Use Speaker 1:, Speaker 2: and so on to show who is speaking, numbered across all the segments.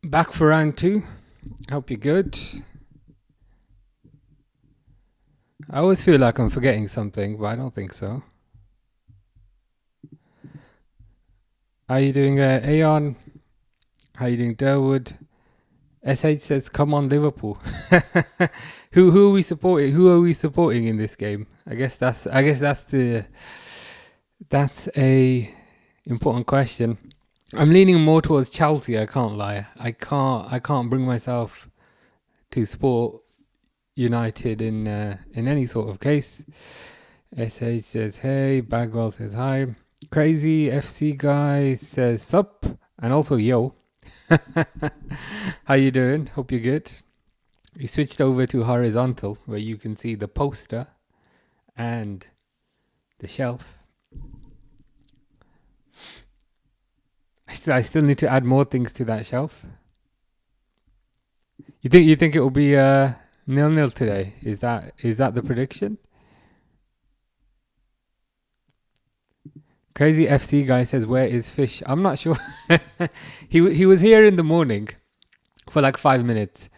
Speaker 1: Back for round two. Hope you're good. I always feel like I'm forgetting something, but I don't think so. How you doing, Aeon? How you doing, Durwood? SH says, "Come on, Liverpool." Who are we supporting? Who are we supporting in this game? I guess that's a important question. I'm leaning more towards Chelsea. I can't lie. I can't bring myself to support United in any sort of case. SH says hey. Bagwell says hi. Crazy FC guy says sup and also yo. How you doing? Hope you're good. We switched over to horizontal where you can see the poster and the shelf. I still need to add more things to that shelf. You think it will be 0-0 today? Is that the prediction? Crazy FC guy says, "Where is Fish?" I'm not sure. He was here in the morning for like 5 minutes.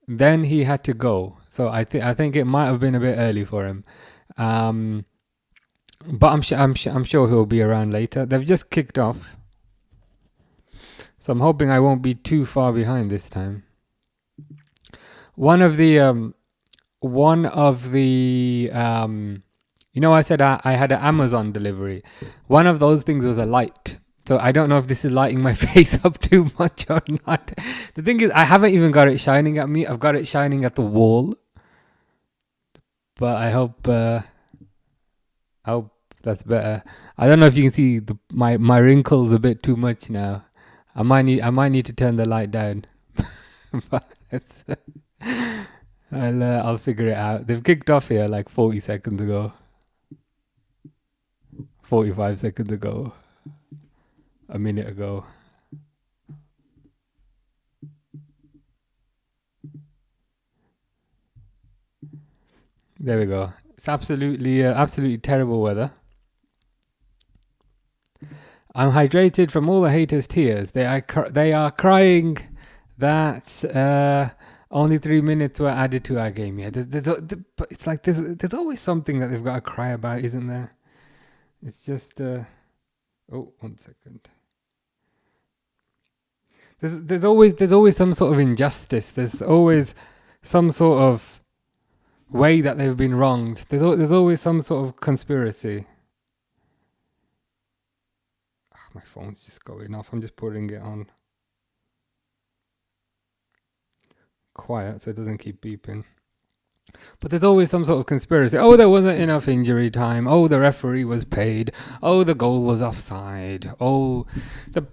Speaker 1: Then he had to go, so I think it might have been a bit early for him. But I'm sure he'll be around later. They've just kicked off, so I'm hoping I won't be too far behind this time. One of the I said I had an Amazon delivery. One of those things was a light. So I don't know if this is lighting my face up too much or not. The thing is, I haven't even got it shining at me. I've got it shining at the wall. But I hope that's better. I don't know if you can see my wrinkles a bit too much now. I might need to turn the light down. But I'll figure it out. They've kicked off here like 40 seconds ago. 45 seconds ago. A minute ago. There we go. It's absolutely terrible weather. I'm hydrated from all the haters' tears. They are crying that only 3 minutes were added to our game. Yeah, it's like there's always something that they've got to cry about, isn't there? It's just 1 second. There's always some sort of injustice. There's always some sort of way that they've been wronged. There's always some sort of conspiracy. My phone's just going off. I'm just putting it on quiet so it doesn't keep beeping. But there's always some sort of conspiracy. Oh, there wasn't enough injury time. Oh, the referee was paid. Oh, the goal was offside. Oh,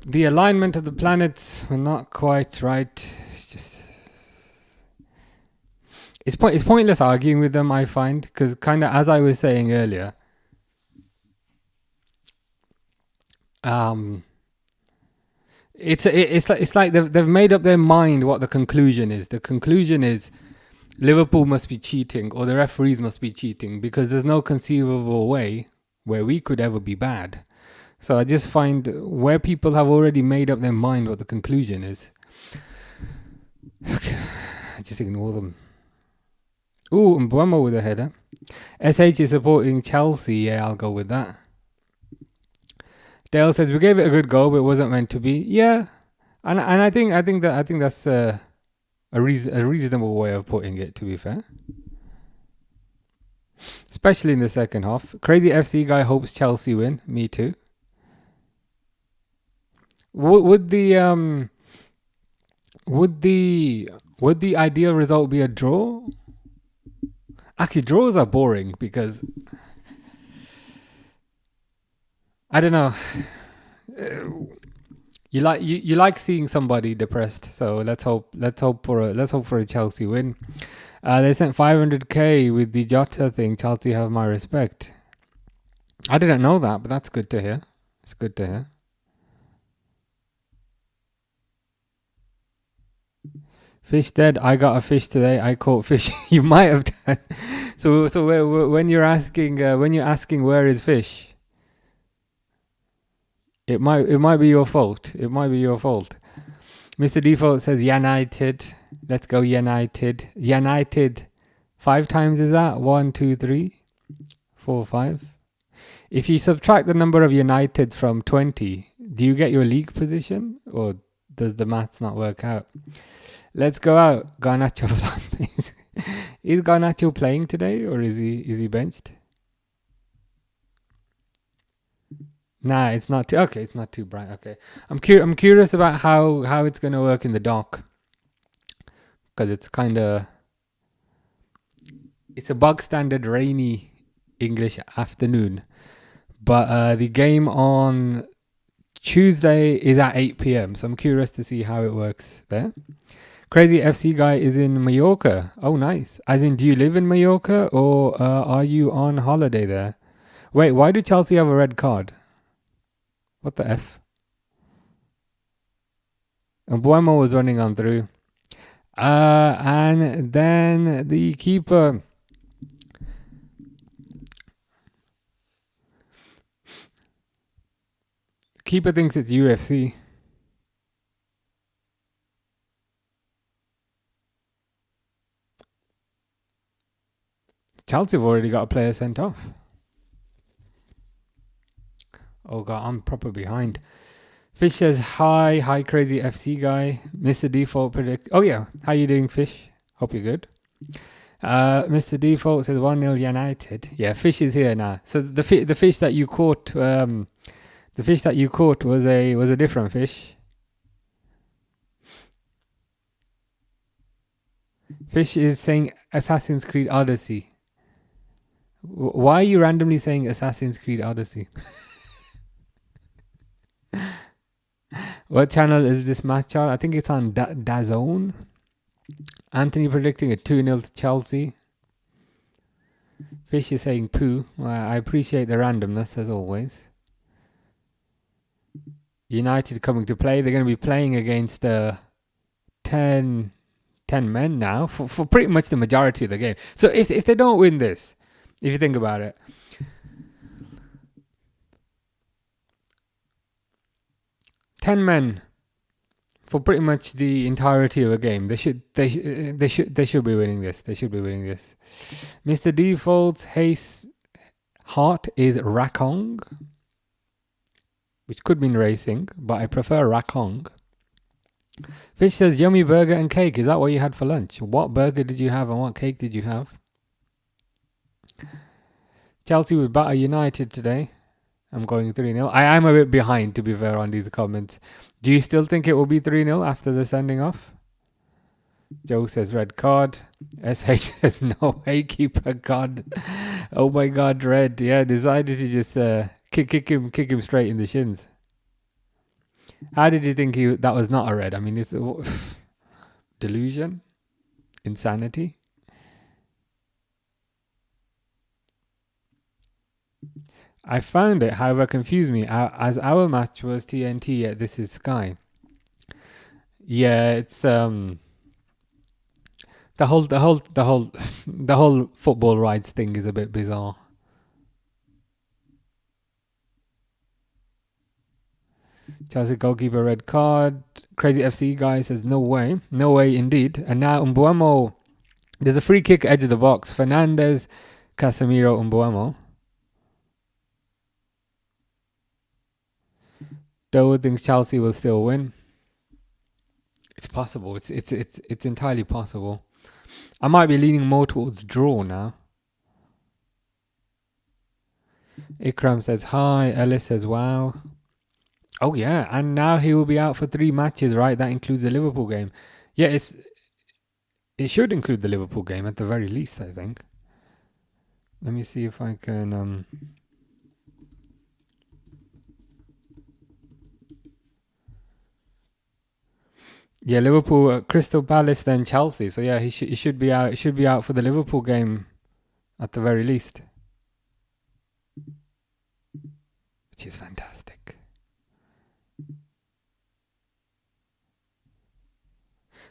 Speaker 1: the alignment of the planets were not quite right. It's pointless arguing with them, I find, because kind of as I was saying earlier, it's like they've made up their mind what the conclusion is. The conclusion is Liverpool must be cheating or the referees must be cheating because there's no conceivable way where we could ever be bad. So I just find where people have already made up their mind what the conclusion is, I just ignore them. Ooh, Mbeumo with a header. SH is supporting Chelsea. Yeah, I'll go with that. Dale says we gave it a good go, but it wasn't meant to be. Yeah, and I think that's a reasonable way of putting it. To be fair, especially in the second half. Crazy FC guy hopes Chelsea win. Me too. Would the ideal result be a draw? Actually, draws are boring because I don't know. You like seeing somebody depressed, so let's hope for a Chelsea win. They sent 500k with the Jota thing. Chelsea have my respect. I didn't know that, but that's good to hear. It's good to hear. Fish dead. I got a fish today. I caught fish. You might have done. So when you're asking where is fish, It might be your fault. It might be your fault. Mr. Default says United. Let's go United. United. 5 times is that? 1, 2, 3, 4, 5. If you subtract the number of Uniteds from 20, do you get your league position, or does the maths not work out? Let's go out. Garnacho. Is Garnacho playing today, or is he benched? Nah, it's not too. Okay, it's not too bright. Okay, I'm curious about how it's gonna work in the dock, because it's a bog standard rainy English afternoon, but the game on Tuesday is at 8 p.m. So I'm curious to see how it works there. Crazy FC guy is in Mallorca. Oh, nice. As in, do you live in Mallorca, or are you on holiday there? Wait, why do Chelsea have a red card? What the F? And Buemo was running on through. And then the keeper. Keeper thinks it's UFC. Chelsea have already got a player sent off. Oh god, I'm proper behind. Fish says hi crazy FC guy. Mr. Default predict. Oh yeah, how you doing, Fish? Hope you're good. Mr. Default says 1-0 United. Yeah, Fish is here now. So the fish that you caught, was a different fish. Fish is saying Assassin's Creed Odyssey. Why are you randomly saying Assassin's Creed Odyssey? What channel is this match on? I think it's on DAZN. Anthony predicting a 2-0 to Chelsea. Fish is saying poo. Well, I appreciate the randomness as always. United coming to play. They're going to be playing against 10 men now for pretty much the majority of the game. So if they don't win this, if you think about it, 10 men for pretty much the entirety of a game. They should be winning this. They should be winning this. Mr. Default's heart is Rakong, which could mean racing, but I prefer Rakong. Fish says yummy burger and cake. Is that what you had for lunch? What burger did you have and what cake did you have? Chelsea will batter United today. I'm going 3-0. I am a bit behind, to be fair, on these comments. Do you still think it will be 3-0 after the sending off? Joe says red card. SH says no way, keeper god. Oh my god, red. Yeah, decided to just kick him straight in the shins. How did you think that was not a red? I mean, it's delusion, insanity. I found it, however, confused me as our match was TNT. Yet this is Sky. Yeah, it's the whole football rights thing is a bit bizarre. Chelsea goalkeeper red card. Crazy FC guy says no way indeed. And now Mbuemo, there's a free kick edge of the box. Fernandez, Casemiro, Mbuemo. Doe thinks Chelsea will still win. It's possible. It's entirely possible. I might be leaning more towards draw now. Ikram says hi. Ellis says wow. Oh yeah, and now he will be out for 3 matches, right? That includes the Liverpool game. Yeah, it should include the Liverpool game at the very least, I think. Let me see if I can yeah, Liverpool, Crystal Palace, then Chelsea. So yeah, he should be out. He should be out for the Liverpool game, at the very least, which is fantastic.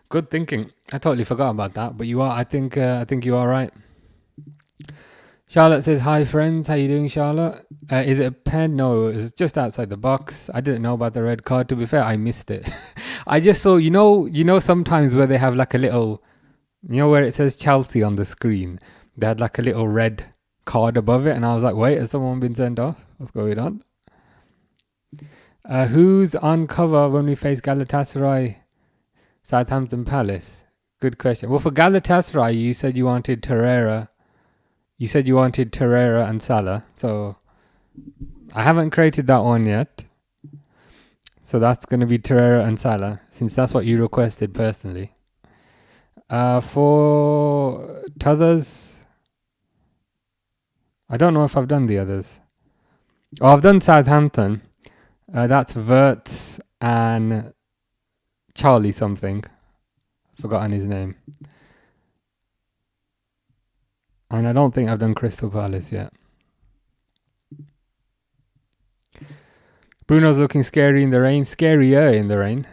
Speaker 1: Good thinking. I totally forgot about that, but you are. I think you are right. Charlotte says, hi friends, how you doing, Charlotte? Is it a pen? No, it's just outside the box. I didn't know about the red card. To be fair, I missed it. I just saw, sometimes where they have like a little, where it says Chelsea on the screen, they had like a little red card above it, and I was like, wait, has someone been sent off? What's going on? Who's on cover when we face Galatasaray, Southampton Palace? Good question. Well, for Galatasaray, you said you wanted Torreira. You said you wanted Torreira and Salah, so I haven't created that one yet. So that's going to be Torreira and Salah, since that's what you requested personally. For others, I don't know if I've done the others. Oh, I've done Southampton. That's Verts and Charlie something. Forgotten his name. And I don't think I've done Crystal Palace yet. Bruno's looking scary in the rain. Scarier in the rain.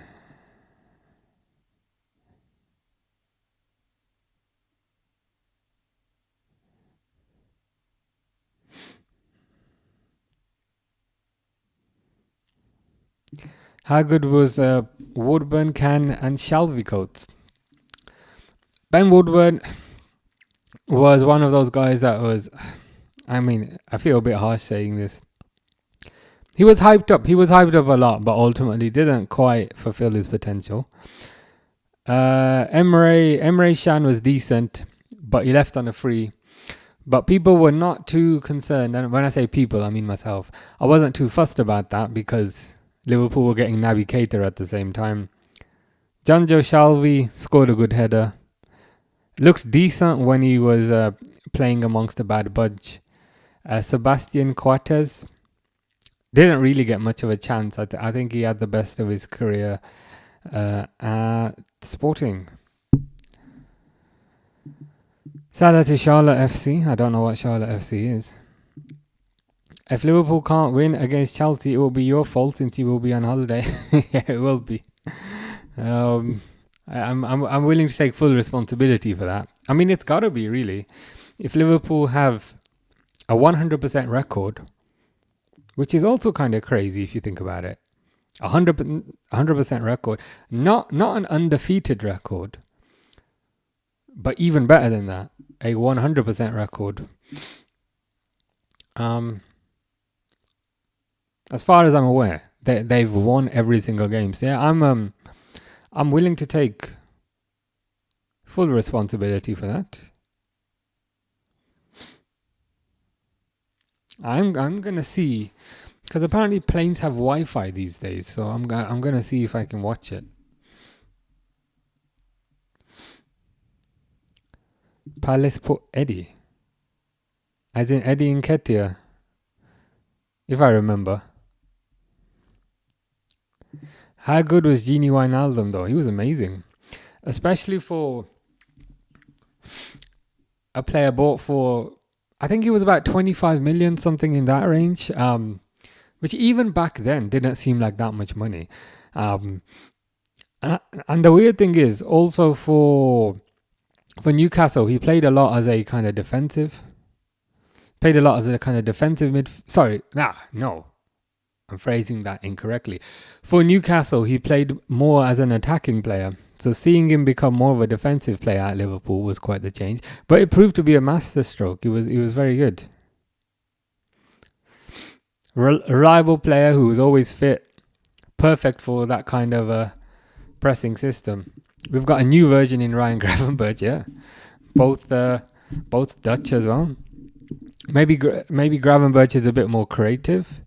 Speaker 1: How good was Woodburn, Can and Shelby Coates? Ben Woodburn was one of those guys that was, I feel a bit harsh saying this. He was hyped up. He was hyped up a lot, but ultimately didn't quite fulfill his potential. Emre Can was decent, but he left on a free. But people were not too concerned, and when I say people, I mean myself. I wasn't too fussed about that because Liverpool were getting Naby Keita at the same time. Jonjo Shelvey scored a good header. Looked decent when he was playing amongst a bad bunch. Sebastian Coates didn't really get much of a chance. I think he had the best of his career at Sporting. Salah to Charlotte FC. I don't know what Charlotte FC is. If Liverpool can't win against Chelsea, it will be your fault since you will be on holiday. Yeah, it will be. I'm willing to take full responsibility for that. I mean, it's got to be, really. If Liverpool have a 100% record, which is also kind of crazy if you think about it. 100% record. Not an undefeated record, but even better than that, a 100% record. As far as I'm aware, they've won every single game. So yeah, I'm willing to take full responsibility for that. I'm gonna see, because apparently planes have Wi-Fi these days, so I'm gonna see if I can watch it. Palace put Eddie, as in Eddie Nketiah, if I remember. How good was Gini Wijnaldum though? He was amazing, especially for a player bought for, I think he was about 25 million, something in that range, which even back then didn't seem like that much money. And the weird thing is, also for Newcastle, he played a lot as a kind of defensive. No. I'm phrasing that incorrectly. For Newcastle, he played more as an attacking player. So seeing him become more of a defensive player at Liverpool was quite the change. But it proved to be a masterstroke. He was very good. Reliable player who was always fit. Perfect for that kind of a pressing system. We've got a new version in Ryan Gravenberch, yeah. Both Dutch as well. Maybe Gravenberch is a bit more creative.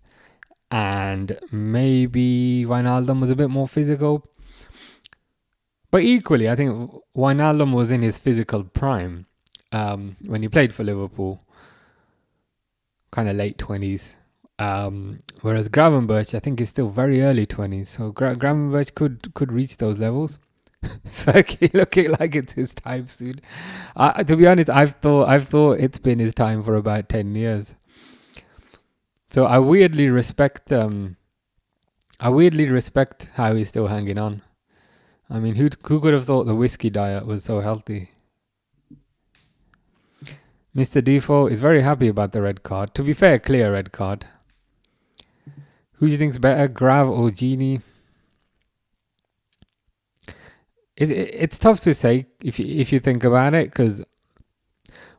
Speaker 1: And maybe Wijnaldum was a bit more physical. But equally, I think Wijnaldum was in his physical prime when he played for Liverpool. Kind of late 20s. Whereas Gravenberch, I think, is still very early 20s. So Gravenberch could reach those levels. Fergie looking like it's his time soon. To be honest, I've thought it's been his time for about 10 years. So I weirdly respect how he's still hanging on. I mean, who could have thought the whiskey diet was so healthy? Mr. Default is very happy about the red card. To be fair, clear red card. Who do you think's better, Grav or Genie? It's tough to say if you think about it, because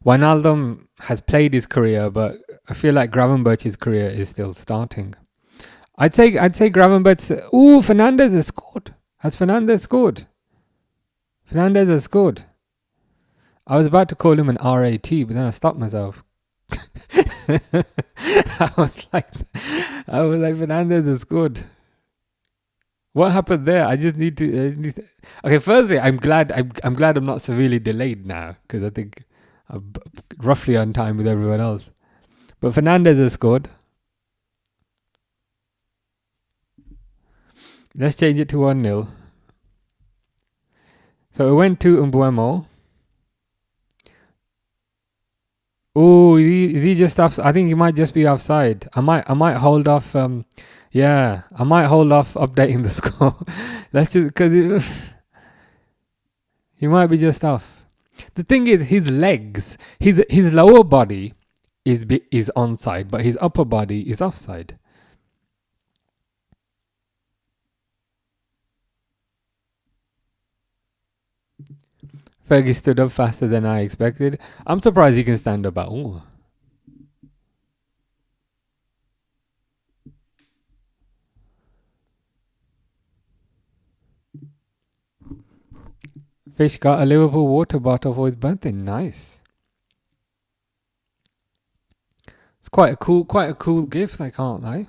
Speaker 1: Wijnaldum has played his career, but I feel like Gravenberch's career is still starting. I'd say Gravenberch. Ooh, Fernandez has scored. Has Fernandez scored? Fernandez has scored. I was about to call him an RAT, but then I stopped myself. I was like, Fernandez has scored. What happened there? I just need to. Okay, firstly, I'm glad I'm not severely delayed now, because I think I'm roughly on time with everyone else. But Fernandez has scored. Let's change it to 1-0. So it went to Mbuemo. Oh, is he just off? I think he might just be offside. I might hold off. Yeah, I might hold off updating the score. Let's just, because he might be just off. The thing is, his legs, his lower body is onside, but his upper body is offside. Fergie stood up faster than I expected. I'm surprised he can stand up at all. Fish got a Liverpool water bottle for his birthday. Nice. It's quite a cool gift, I can't lie.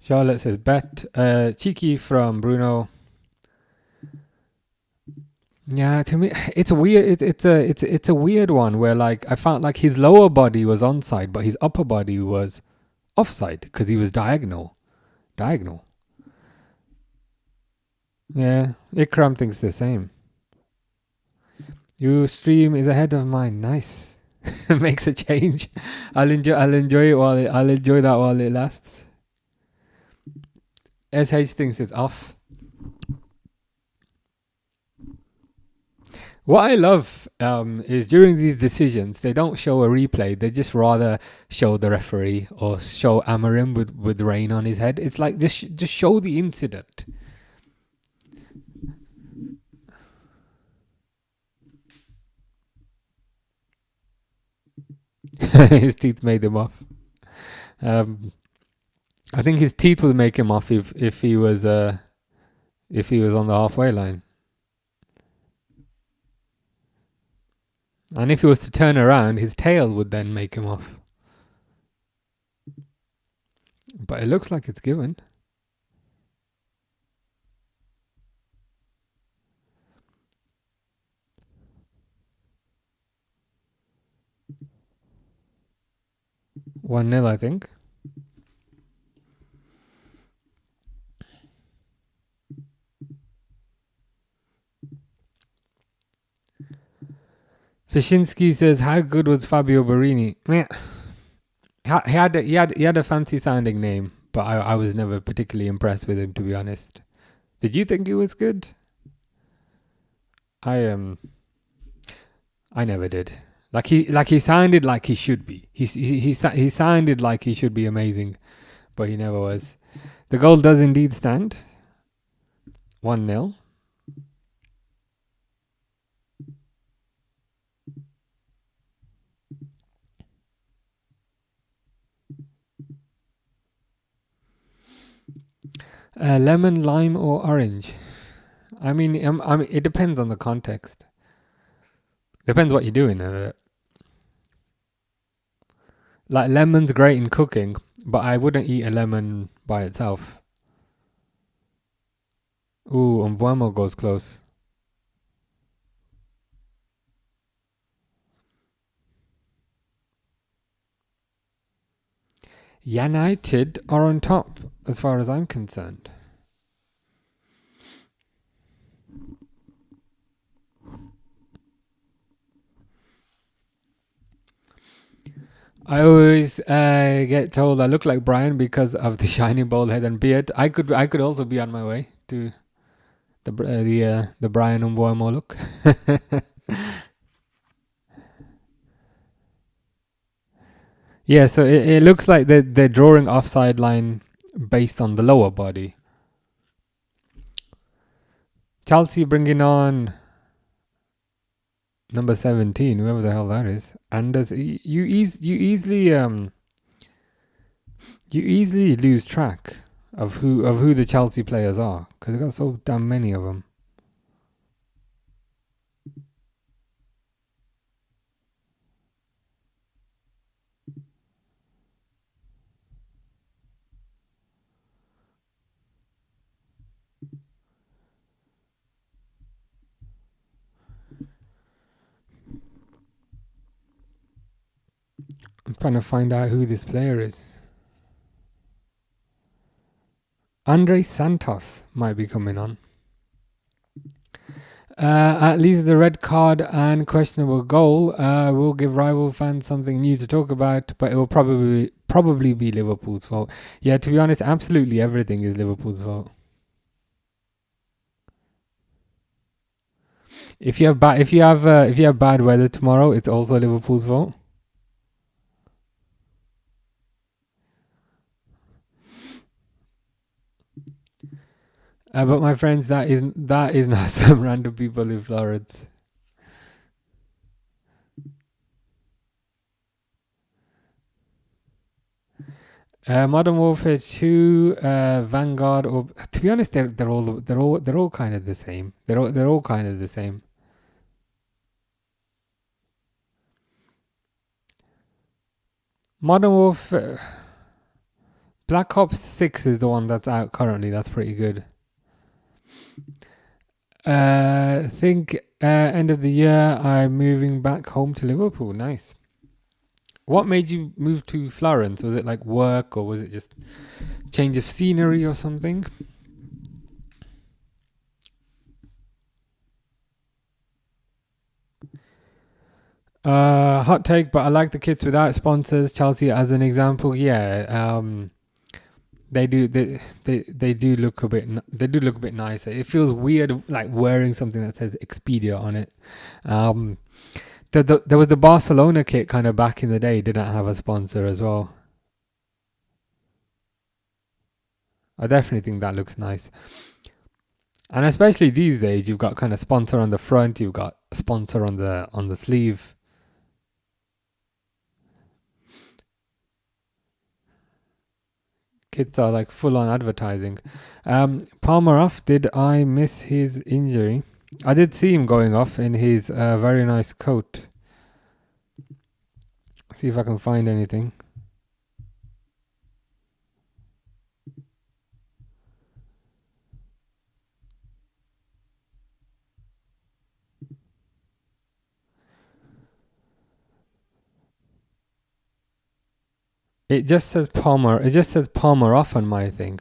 Speaker 1: Charlotte says bet. Cheeky from Bruno. Yeah, to me it's weird. It's a weird one where, like, I felt like his lower body was onside, but his upper body was offside because he was diagonal. Yeah, Ikram thinks the same. Your stream is ahead of mine. Nice. Makes a change. I'll enjoy that while it lasts. SH thinks it's off. What I love is during these decisions, they don't show a replay. They just rather show the referee or show Amarim with rain on his head. It's like, just show the incident. His teeth made him off. I think his teeth would make him off if he was on the halfway line. And if he was to turn around, his tail would then make him off. But it looks like it's given. One 0, I think. Fishinsky says, "How good was Fabio Barini?" Man, he had a fancy sounding name, but I was never particularly impressed with him, to be honest. Did you think he was good? I never did. Like he sounded like he should be. He sounded like he should be amazing, but he never was. The goal does indeed stand. 1-0. Lemon, lime, or orange? I mean, it depends on the context. Depends what you're doing. Like, lemon's great in cooking, but I wouldn't eat a lemon by itself. Ooh, Mbuemo goes close. United are on top, as far as I'm concerned. I always get told I look like Brian because of the shiny bald head and beard. I could also be on my way to the Brian and Boemo look. Yeah, so it looks like they're drawing offside line based on the lower body. Chelsea bringing on number 17, whoever the hell that is. Anders, you easily lose track of who the Chelsea players are because they've got so damn many of them. I'm trying to find out who this player is. Andre Santos might be coming on. At least the red card and questionable goal will give rival fans something new to talk about, but it will probably be Liverpool's fault. Yeah, to be honest, absolutely everything is Liverpool's fault. If you have bad weather tomorrow, it's also Liverpool's fault. But my friends, that is not some random people in Florence. Modern Warfare 2, Vanguard, or to be honest, they're all kind of the same. They're all kind of the same. Modern Warfare, Black Ops 6 is the one that's out currently. That's pretty good. Think end of the year I'm moving back home to Liverpool. Nice. What made you move to Florence? Was it like work or was it just change of scenery or something? Hot take, but I like the kits without sponsors. Chelsea as an example. Yeah. They do look a bit nicer. It feels weird like wearing something that says Expedia on it. There was the Barcelona kit kind of back in the day, didn't have a sponsor as well. I definitely think that looks nice. And especially these days, you've got kind of sponsor on the front, you've got sponsor on the sleeve. Kits are like full on advertising. Palmer off. Did I miss his injury? I did see him going off in his very nice coat. See if I can find anything. It just says Palmer. It just says Palmer off on my thing,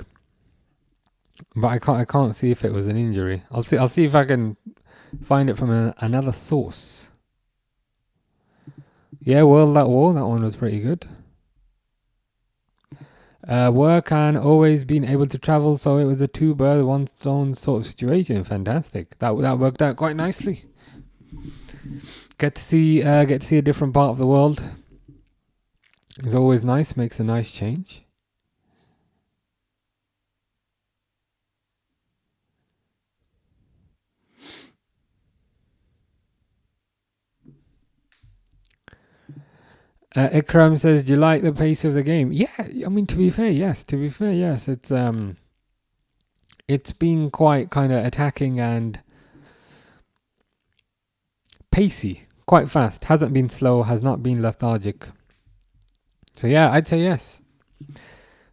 Speaker 1: but I can't see if it was an injury. I'll see if I can find it from another source. Yeah, World at War. That one was pretty good. Work and always been able to travel, so it was a two bird, one stone sort of situation. Fantastic. That worked out quite nicely. Get to see a different part of the world. It's always nice. Makes a nice change. Ikram says, "Do you like the pace of the game?" Yeah, I mean, to be fair, yes. It's been quite kind of attacking and pacey, quite fast. Hasn't been slow. Has not been lethargic. So yeah, I'd say yes.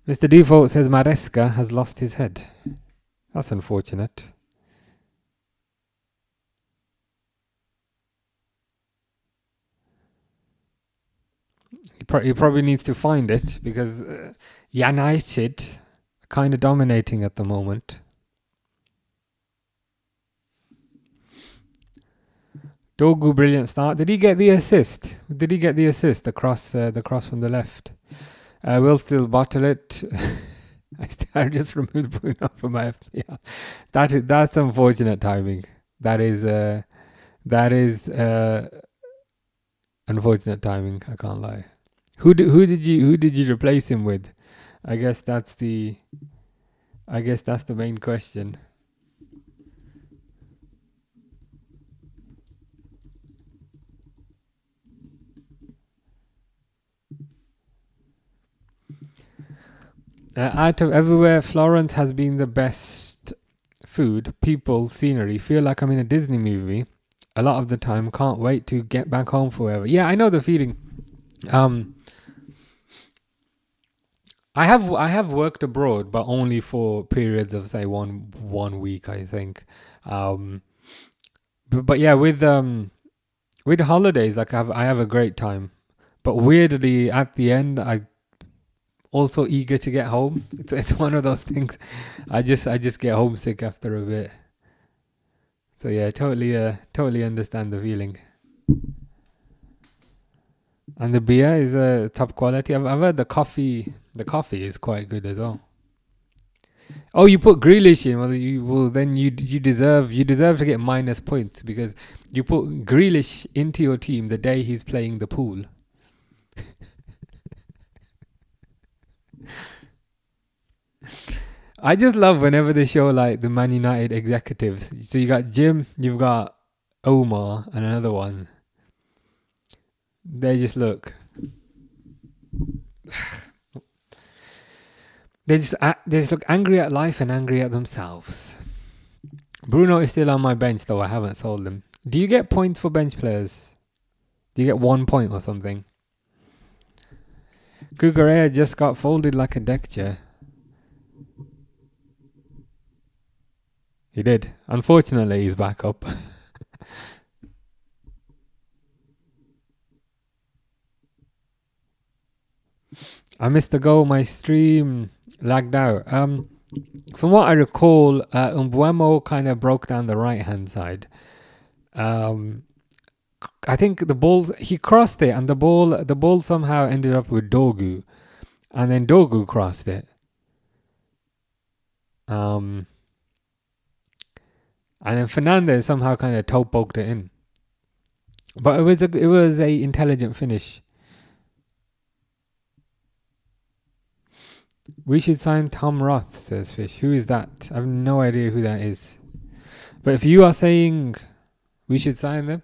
Speaker 1: Mr. Default says Maresca has lost his head. That's unfortunate. He probably needs to find it because United are kind of dominating at the moment. Dogu, brilliant start. Did he get the assist? Did he get the assist? The cross from the left. We'll still bottle it. I just removed Bruno from my FPL. That's unfortunate timing. That is unfortunate timing. I can't lie. Who did you replace him with? I guess that's the main question. Out of everywhere, Florence has been the best. Food, people, scenery. Feel like I'm in a Disney movie. A lot of the time, can't wait to get back home forever. Yeah, I know the feeling. I have worked abroad, but only for periods of say one week, I think. But yeah, with holidays, like I have a great time. But weirdly, at the end, I also eager to get home. It's one of those things. I just get homesick after a bit. So yeah, totally understand the feeling. And the beer is top quality. I've heard the coffee is quite good as well. Oh, you put Grealish in. Then you deserve to get minus points because you put Grealish into your team the day he's playing the pool. I just love whenever they show like the Man United executives. So you got Jim, you've got Omar, and another one. They just look. They just look angry at life and angry at themselves. Bruno is still on my bench though. I haven't sold him. Do you get points for bench players? Do you get 1 point or something? Kukurea just got folded like a deck chair. He did. Unfortunately, he's back up. I missed the goal. My stream lagged out. From what I recall, Umbuemo kind of broke down the right-hand side. I think he crossed it, and the ball somehow ended up with Dogu, and then Dogu crossed it. And then Fernandez somehow kind of toe poked it in, but it was a intelligent finish. We should sign Tom Roth, says Fish. Who is that? I have no idea who that is. But if you are saying we should sign them,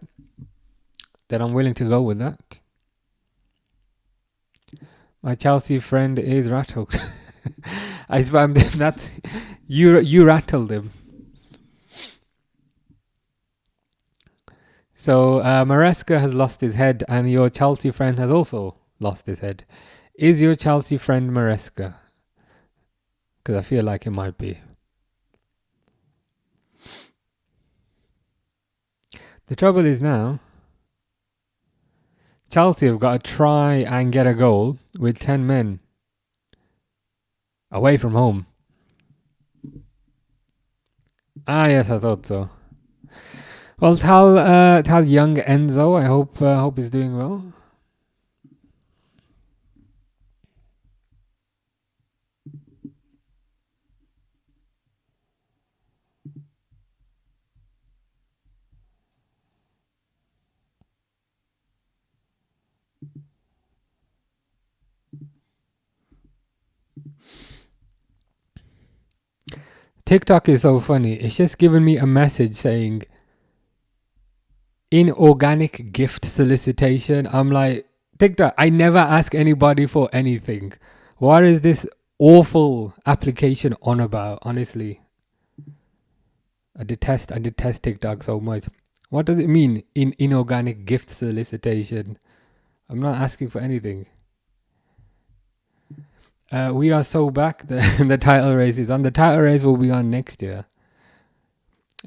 Speaker 1: then I'm willing to go with that. My Chelsea friend is rattled. I spammed him. That you rattled him. So Maresca has lost his head, and your Chelsea friend has also lost his head. Is your Chelsea friend Maresca? Because I feel like it might be. The trouble is now, Chelsea have got to try and get a goal with 10 men away from home. Ah, yes, I thought so. Well, tell young Enzo, I hope he's doing well. TikTok is so funny. It's just given me a message saying inorganic gift solicitation. I'm like, TikTok, I never ask anybody for anything. What is this awful application on about? Honestly, I detest TikTok so much. What does it mean in inorganic gift solicitation? I'm not asking for anything. We are so back. The title race is on. The title race will be on next year.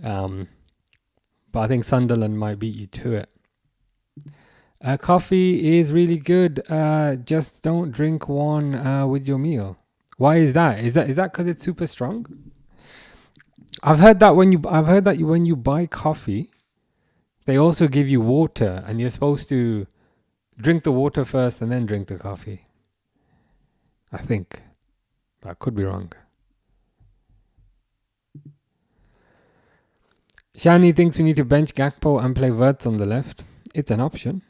Speaker 1: But I think Sunderland might beat you to it. Coffee is really good. Just don't drink one with your meal. Why is that? Is that because it's super strong? I've heard that when you buy coffee, They also give you water, and you're supposed to drink the water first and then drink the coffee. I think. But I could be wrong. Shani thinks we need to bench Gakpo and play Wirtz on the left. It's an option.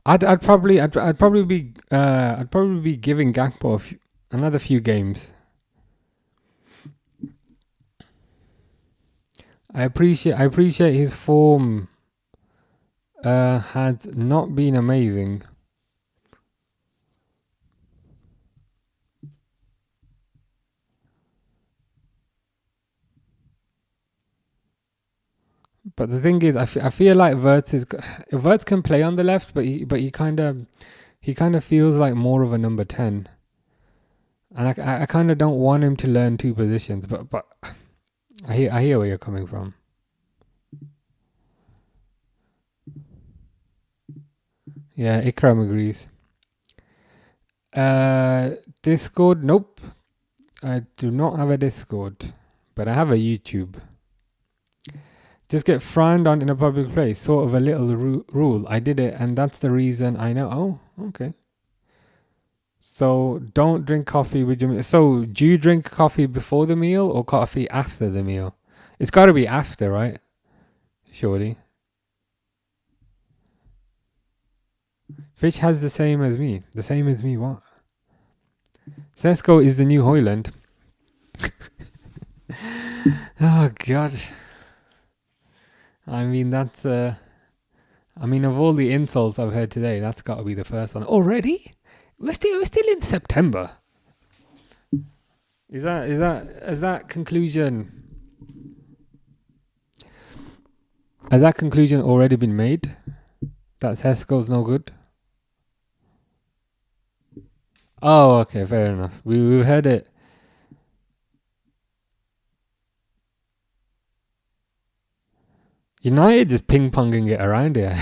Speaker 1: I'd probably be giving Gakpo another few games. I appreciate his form had not been amazing. But the thing is, I feel like Wirtz can play on the left, but he kind of feels like more of a number 10, and I kind of don't want him to learn two positions. But I hear where you're coming from. Yeah, Ikram agrees. Discord, nope. I do not have a Discord, but I have a YouTube. Just get frowned on in a public place, sort of a little rule. I did it, and that's the reason I know. Oh, okay. So don't drink coffee with your meal. So do you drink coffee before the meal or coffee after the meal? It's got to be after, right? Surely. Fish has the same as me. The same as me, what? Sesko is the new Hoyland. Oh, God. I mean, that's... of all the insults I've heard today, that's got to be the first one. Already? We're still in September. Is that conclusion... Has that conclusion already been made? That Sesko's no good? Oh, okay, fair enough. We've heard it. United just ping-ponging it around here.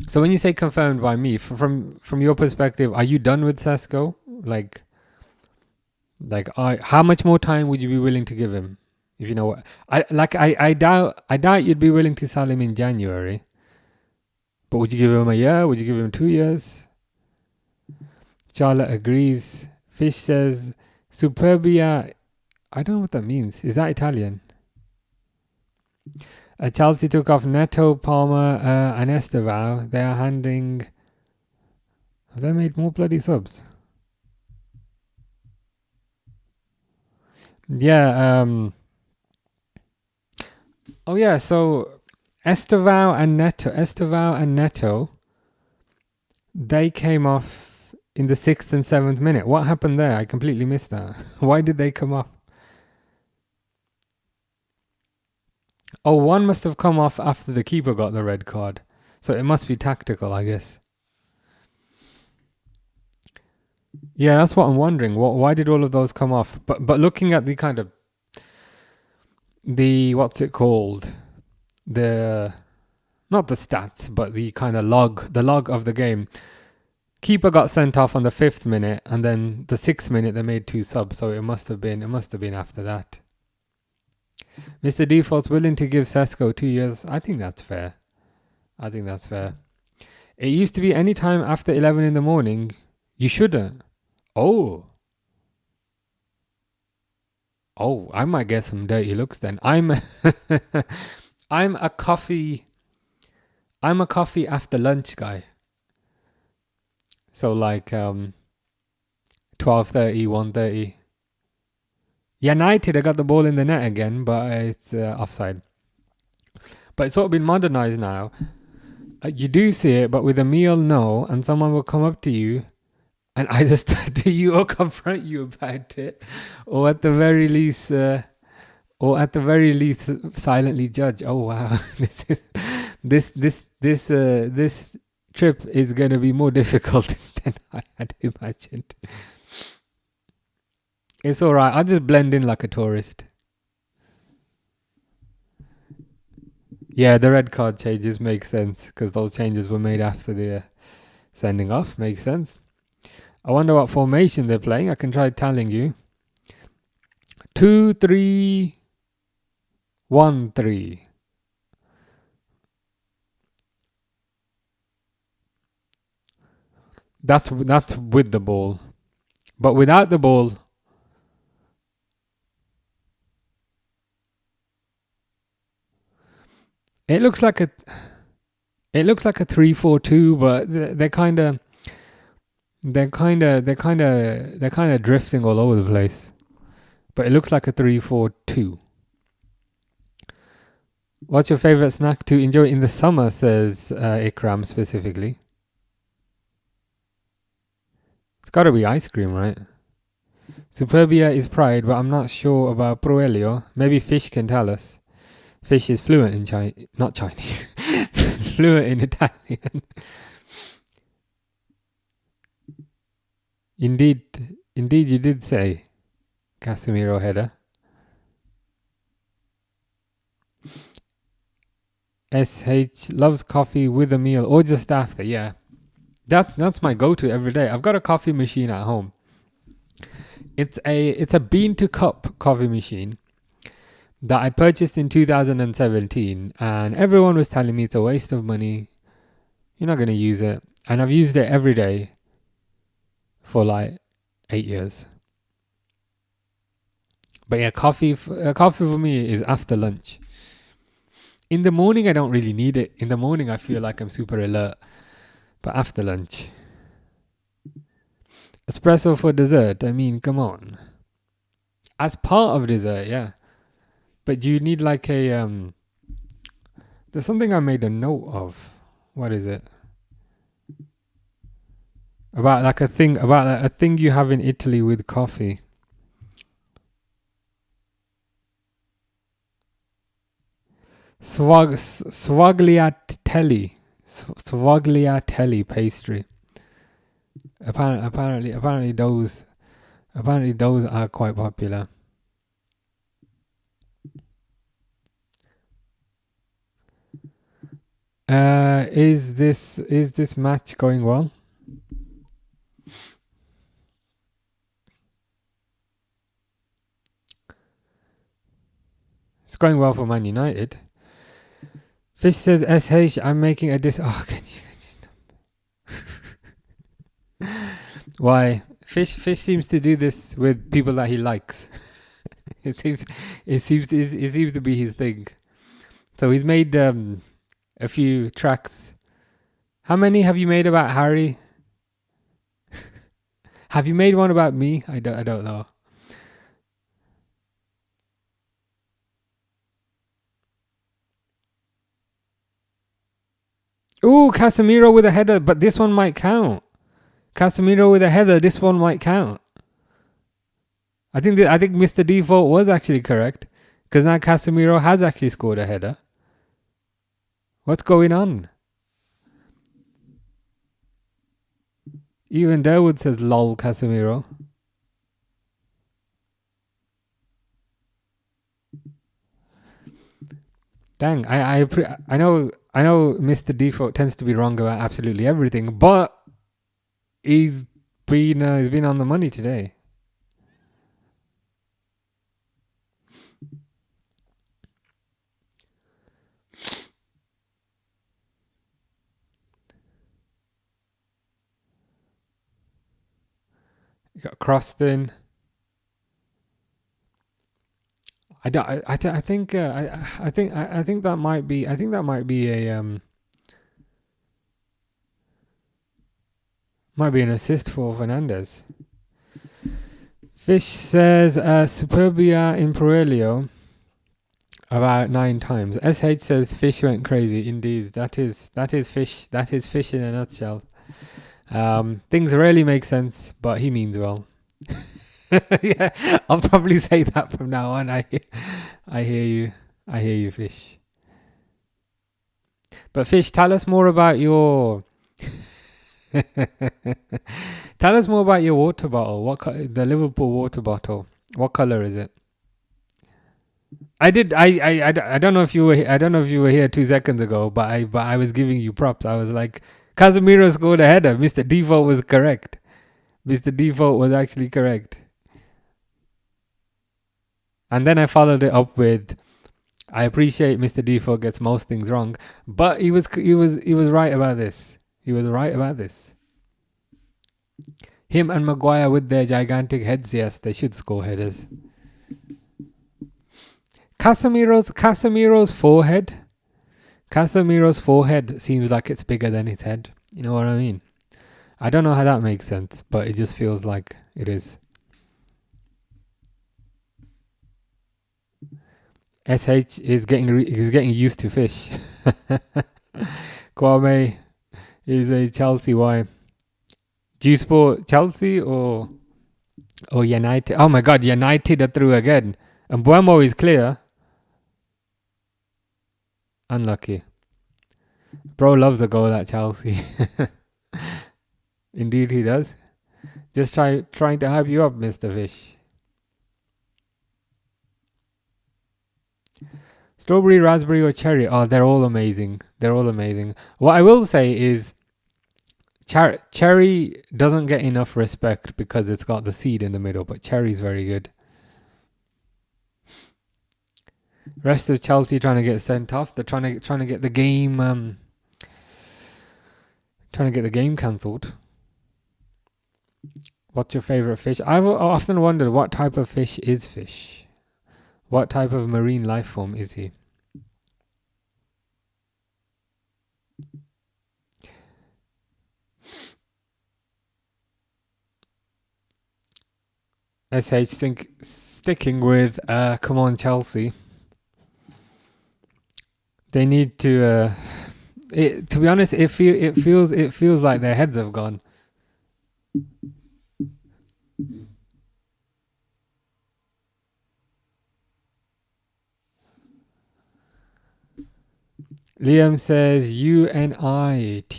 Speaker 1: So when you say confirmed by me, from your perspective, are you done with Sesko? How much more time would you be willing to give him? If you know what I doubt you'd be willing to sell him in January. But would you give him a year? Would you give him 2 years? Charlotte agrees. Fish says Superbia. I don't know what that means. Is that Italian? Chelsea took off Neto, Palmer, and Estevao. They are handing... Have they made more bloody subs? Yeah. Oh yeah. So Estevao and Neto. They came off in the 6th and 7th minute. What happened there? I completely missed that. Why did they come off? Oh, one must have come off after the keeper got the red card. So it must be tactical, I guess. Yeah, that's what I'm wondering. Why did all of those come off? But looking at the kind of... what's it called? Not the stats, but the kind of log of the game. Keeper got sent off on the 5th minute, and then the 6th minute they made 2 subs, so it must have been after that. Mr. Default's willing to give Sesko 2 years. I think that's fair. It used to be any time after 11 in the morning. You shouldn't. Oh, I might get some dirty looks then. I'm a coffee after lunch guy. So 12:30, 1:30. United, I got the ball in the net again, but it's offside. But it's sort of been modernized now. You do see it, but with a meal, no. And someone will come up to you and either start to you or confront you about it, or at the very least, silently judge. Oh wow, this trip is going to be more difficult than I had imagined. It's all right. I'll just blend in like a tourist. Yeah, the red card changes make sense because those changes were made after the sending off. Makes sense. I wonder what formation they're playing. I can try telling you. 2-3-1-3. That's with the ball. But without the ball, it looks like a 3-4-2, but they're kind of drifting all over the place. But it looks like a 3-4-2. What's your favorite snack to enjoy in the summer, says Ikram specifically. It's got to be ice cream, right? Superbia is pride, but I'm not sure about Proelio. Maybe Fish can tell us. Fish is fluent in not Chinese, fluent in Italian. Indeed, you did say Casemiro header. SH loves coffee with a meal or just after. Yeah, that's my go-to every day. I've got a coffee machine at home. It's a bean to cup coffee machine that I purchased in 2017, and everyone was telling me it's a waste of money. You're not going to use it, and I've used it every day for like 8 years. But yeah, coffee for me is after lunch. In the morning, I don't really need it. In the morning, I feel like I'm super alert. But after lunch. Espresso for dessert. I mean, come on. As part of dessert, yeah. But do you need like a... There's something I made a note of. What is it? About like a thing you have in Italy with coffee. Swagliatelli pastry. Apparently those are quite popular. Is this match going well? It's going well for Man United. Fish says, SH, I'm making a Oh, can you stop? Why? Fish seems to do this with people that he likes. it seems to be his thing. So he's made a few tracks. How many have you made about Harry? Have you made one about me? I don't know. Ooh, Casemiro with a header, but this one might count. Casemiro with a header, this one might count. I think Mr. Default was actually correct, because now Casemiro has actually scored a header. What's going on? Even Derwood says lol Casemiro. Dang, I know Mr. Default tends to be wrong about absolutely everything, but he's been on the money today. You got Croston. I think that might be an assist for Fernandez. Fish says Superbia in Proelio about 9 times. SH says Fish went crazy. Indeed, that is Fish. That is Fish in a nutshell. Things rarely make sense, but he means well. Yeah, I'll probably say that from now on. I hear you, Fish. But Fish, tell us more about your water bottle. The Liverpool water bottle? What color is it? I don't know if you were here 2 seconds ago, but I was giving you props. I was like, Casemiro scored a header. Mr. Default was correct. Mr. Default was actually correct. And then I followed it up with, I appreciate Mr. Default gets most things wrong, but he was right about this. He was right about this. Him and Maguire with their gigantic heads, yes, they should score headers. Casemiro's forehead. Casemiro's forehead seems like it's bigger than his head. You know what I mean? I don't know how that makes sense, but it just feels like it is. SH is getting used to fish. Kwame is a Chelsea Y. Do you support Chelsea or United? Oh my God, United are through again. And Buemo is clear. Unlucky. Bro loves a goal at Chelsea. Indeed he does. Just trying to hype you up, Mr. Fish. Strawberry, raspberry or cherry? Oh, they're all amazing. They're all amazing. What I will say is cherry doesn't get enough respect because it's got the seed in the middle, but cherry's very good. Rest of Chelsea trying to get sent off. They're trying to get the game cancelled. What's your favorite fish? I've often wondered what type of fish is fish. What type of marine life form is he? SH sticking with come on Chelsea. They need to to be honest, it feels like their heads have gone. Liam says UNITED.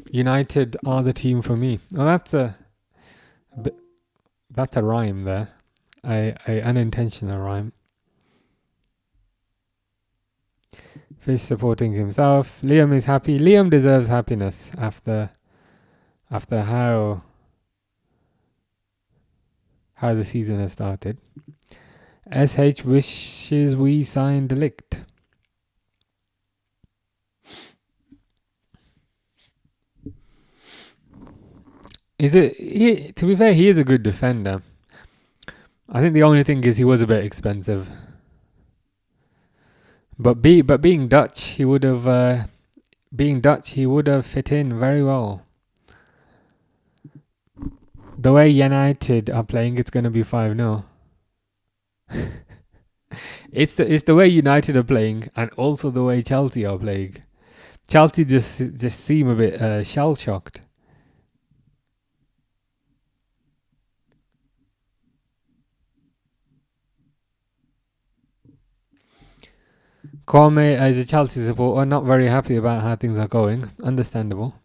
Speaker 1: United are the team for me. Oh, that's a rhyme there. A unintentional rhyme. Fish supporting himself. Liam is happy. Liam deserves happiness after how the season has started. SH wishes we signed the Ligt. To be fair, he is a good defender. I think the only thing is he was a bit expensive. But being Dutch, he would have fit in very well. The way United are playing, it's going to be 5-0. It's the way United are playing, and also the way Chelsea are playing. Chelsea just seem a bit shell shocked. Kwame, as a Chelsea supporter, not very happy about how things are going. Understandable.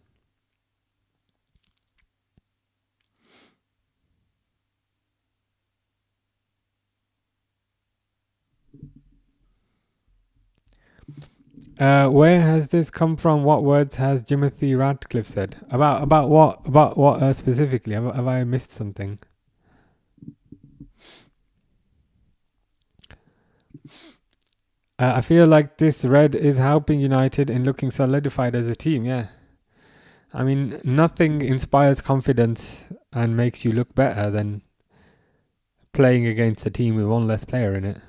Speaker 1: Where has this come from? What words has Timothy Radcliffe said? About what? About what specifically? Have I missed something? I feel like this red is helping United in looking solidified as a team, yeah. I mean, nothing inspires confidence and makes you look better than playing against a team with one less player in it.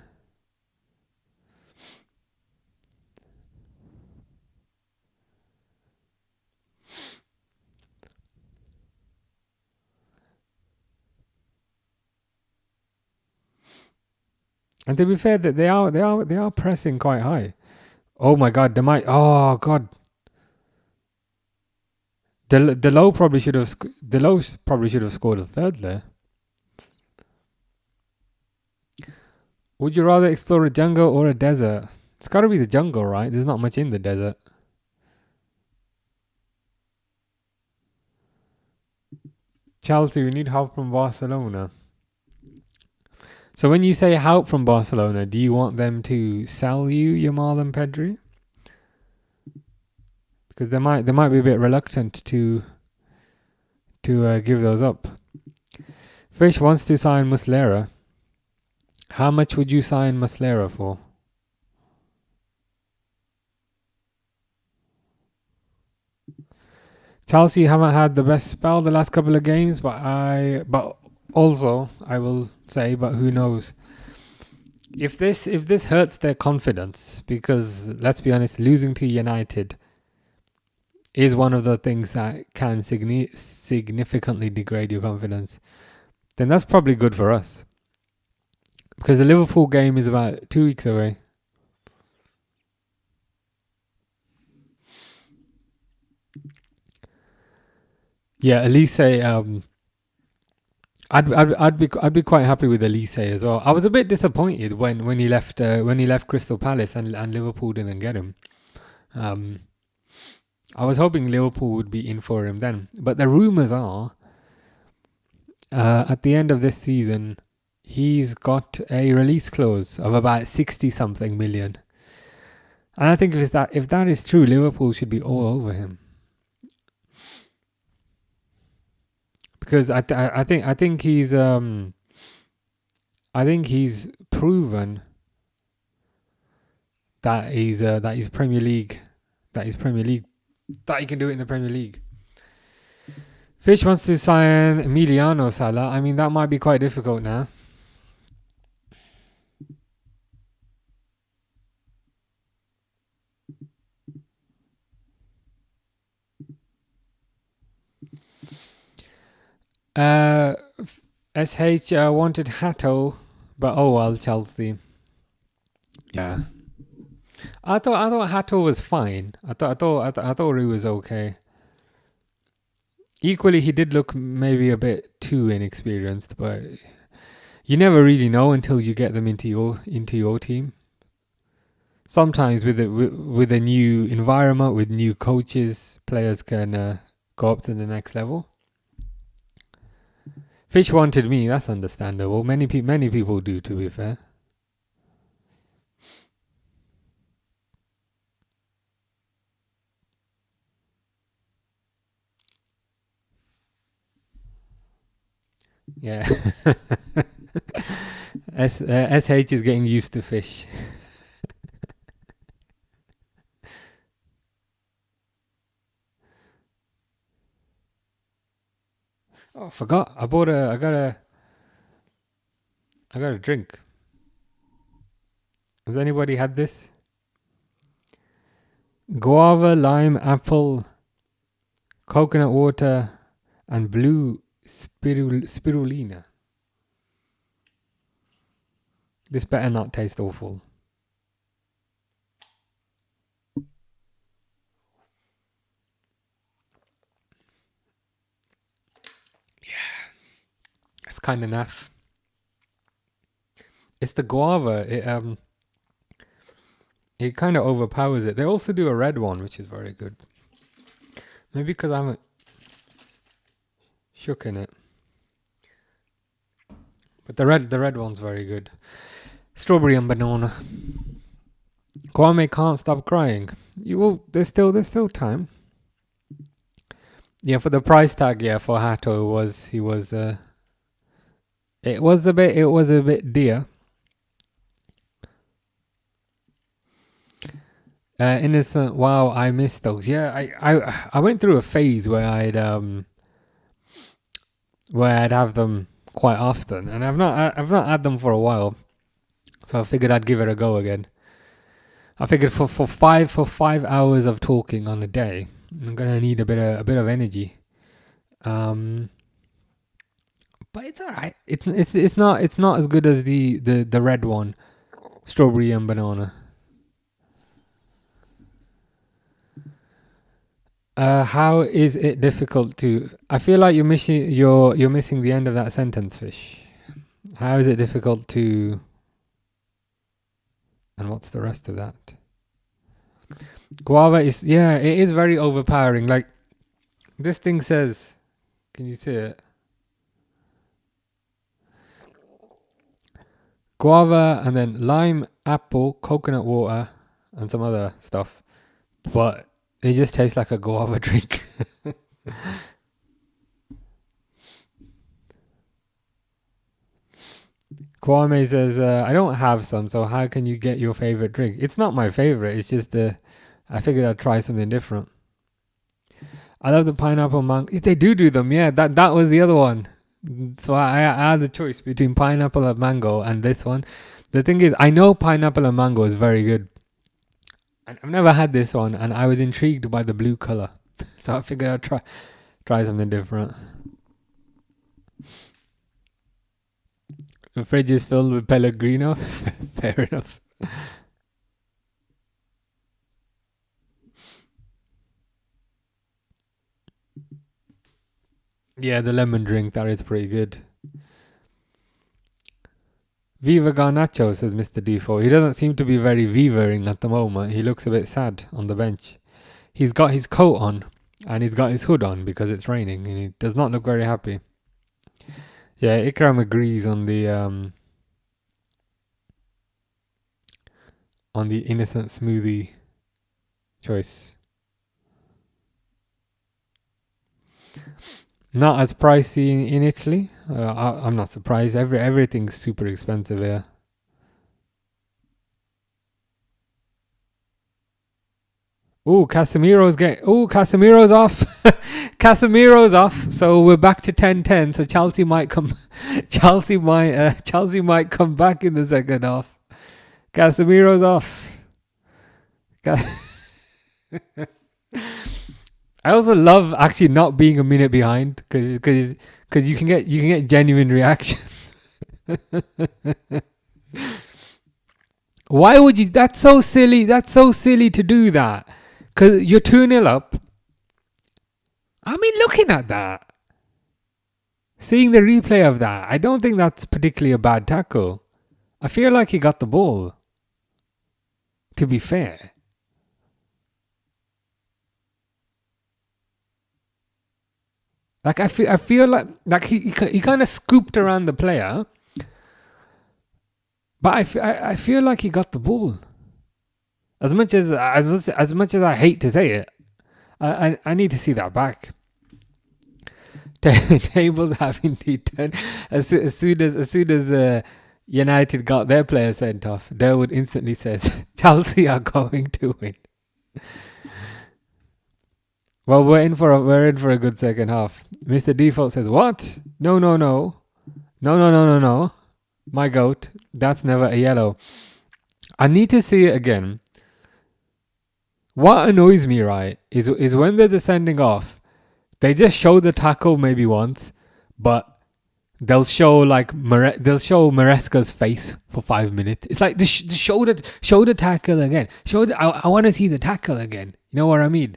Speaker 1: And to be fair, that they are pressing quite high. Oh my God, they might. Oh God, Delo probably should have scored a third there. Would you rather explore a jungle or a desert? It's got to be the jungle, right? There's not much in the desert. Chelsea, we need help from Barcelona. So when you say help from Barcelona, do you want them to sell you Yamal and Pedri? Because they might be a bit reluctant to to give those up. Fish wants to sign Muslera. How much would you sign Muslera for? Chelsea haven't had the best spell the last couple of games, but also I will say, but who knows? If this hurts their confidence, because let's be honest, losing to United is one of the things that can significantly degrade your confidence, then that's probably good for us. Because the Liverpool game is about 2 weeks away. Yeah, Elise. I'd be quite happy with Elise as well. I was a bit disappointed when he left Crystal Palace and Liverpool didn't get him. I was hoping Liverpool would be in for him then, but the rumours are at the end of this season he's got a release clause of about 60 something million, and I think if that is true, Liverpool should be all over him. Because I think he's proven that he's Premier League, that he can do it in the Premier League. Fish wants to sign Emiliano Sala. I mean, that might be quite difficult now. SH wanted Hatto, but oh well, Chelsea. Yeah, I thought Hatto was fine. I thought he was okay. Equally, he did look maybe a bit too inexperienced, but you never really know until you get them into your team. Sometimes with a new environment, with new coaches, players can go up to the next level. Fish wanted me. That's understandable. Many people do, to be fair. Yeah. SH is getting used to Fish. Oh, I forgot. I got a drink. Has anybody had this? Guava, lime, apple, coconut water, and blue spirulina. This better not taste awful. Yeah, it's kind of naff. It's the guava. It kind of overpowers it. They also do a red one, which is very good. Maybe because I haven't shook in it. But the red one's very good. Strawberry and banana. Kwame can't stop crying. There's still time. Yeah, for the price tag, yeah, for Hato it was a bit dear. Innocent. Wow, I miss those. Yeah, I went through a phase where I'd have them quite often, and I've not had them for a while, so I figured I'd give it a go again. I figured for 5 hours of talking on a day, I'm gonna need a bit of energy. But it's alright. It's not as good as the red one, strawberry and banana. How is it difficult to? I feel like you're missing the end of that sentence, Fish. How is it difficult to? And what's the rest of that? Guava is it is very overpowering. Like this thing says, can you see it? Guava and then lime, apple, coconut water, and some other stuff, but it just tastes like a guava drink. Kwame says, I don't have some, so how can you get your favorite drink? It's not my favorite. It's just I figured I'd try something different. I love the pineapple mango. They do them, yeah. That was the other one. So I had the choice between pineapple and mango and this one. The thing is, I know pineapple and mango is very good. I've never had this one, and I was intrigued by the blue color, so I figured I'd try something different. The fridge is filled with Pellegrino. Fair enough. Yeah, the lemon drink, that is pretty good. Viva Garnacho, says Mr. Defoe. He doesn't seem to be very vivering at the moment. He looks a bit sad on the bench. He's got his coat on and he's got his hood on because it's raining, and he does not look very happy. Yeah, Ikram agrees on the innocent smoothie choice. Not as pricey in Italy. I'm not surprised. Everything's super expensive here. Casemiro's off. Casemiro's off. So we're back to 10-10. So Chelsea might come. Chelsea might come back in the second half. Casemiro's off. I also love actually not being a minute behind because you can get genuine reactions. Why would you? That's so silly. That's so silly to do that. Because you're 2-0 up. I mean, looking at that, seeing the replay of that, I don't think that's particularly a bad tackle. I feel like he got the ball, to be fair. Like I feel like he kind of scooped around the player, but I feel like he got the ball. As much as I hate to say it, I need to see that back. Tables have indeed turned. As soon as United got their player sent off, Derwood instantly says Chelsea are going to win. Well, we're in for a good second half. Mr. Default says, "What? No. My goat. That's never a yellow. I need to see it again. What annoys me, right, is when they're sending off, they just show the tackle maybe once, but they'll show Maresca's face for 5 minutes. It's like show the tackle again. I want to see the tackle again. You know what I mean?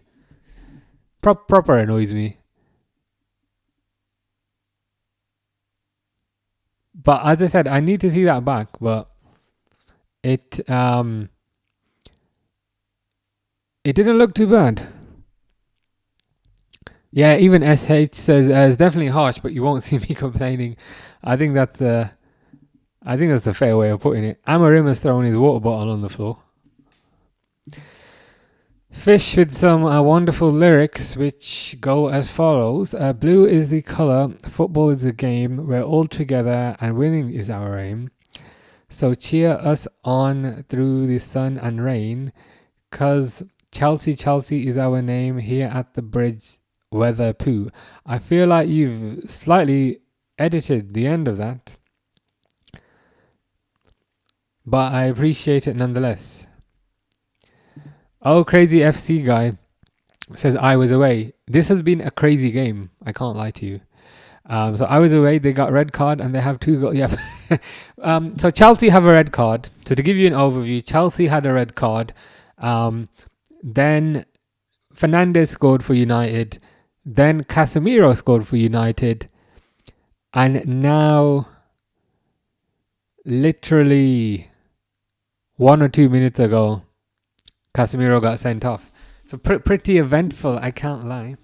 Speaker 1: Proper annoys me. But as I said, I need to see that back. But it didn't look too bad. Yeah, even SH says it's definitely harsh, but you won't see me complaining. I think that's a fair way of putting it. Amarim has thrown his water bottle on the floor. Fish with some wonderful lyrics which go as follows. Blue is the colour, football is the game, we're all together and winning is our aim. So cheer us on through the sun and rain, 'cause Chelsea is our name here at the bridge, weather poo. I feel like you've slightly edited the end of that, but I appreciate it nonetheless. Oh, crazy FC guy says I was away. This has been a crazy game. I can't lie to you. So I was away. They got red card and they have 2 goals. Yeah. So Chelsea have a red card. So to give you an overview, Chelsea had a red card. Then Fernandes scored for United. Then Casemiro scored for United. And now, literally 1 or 2 minutes ago, Casemiro got sent off. So pretty eventful, I can't lie.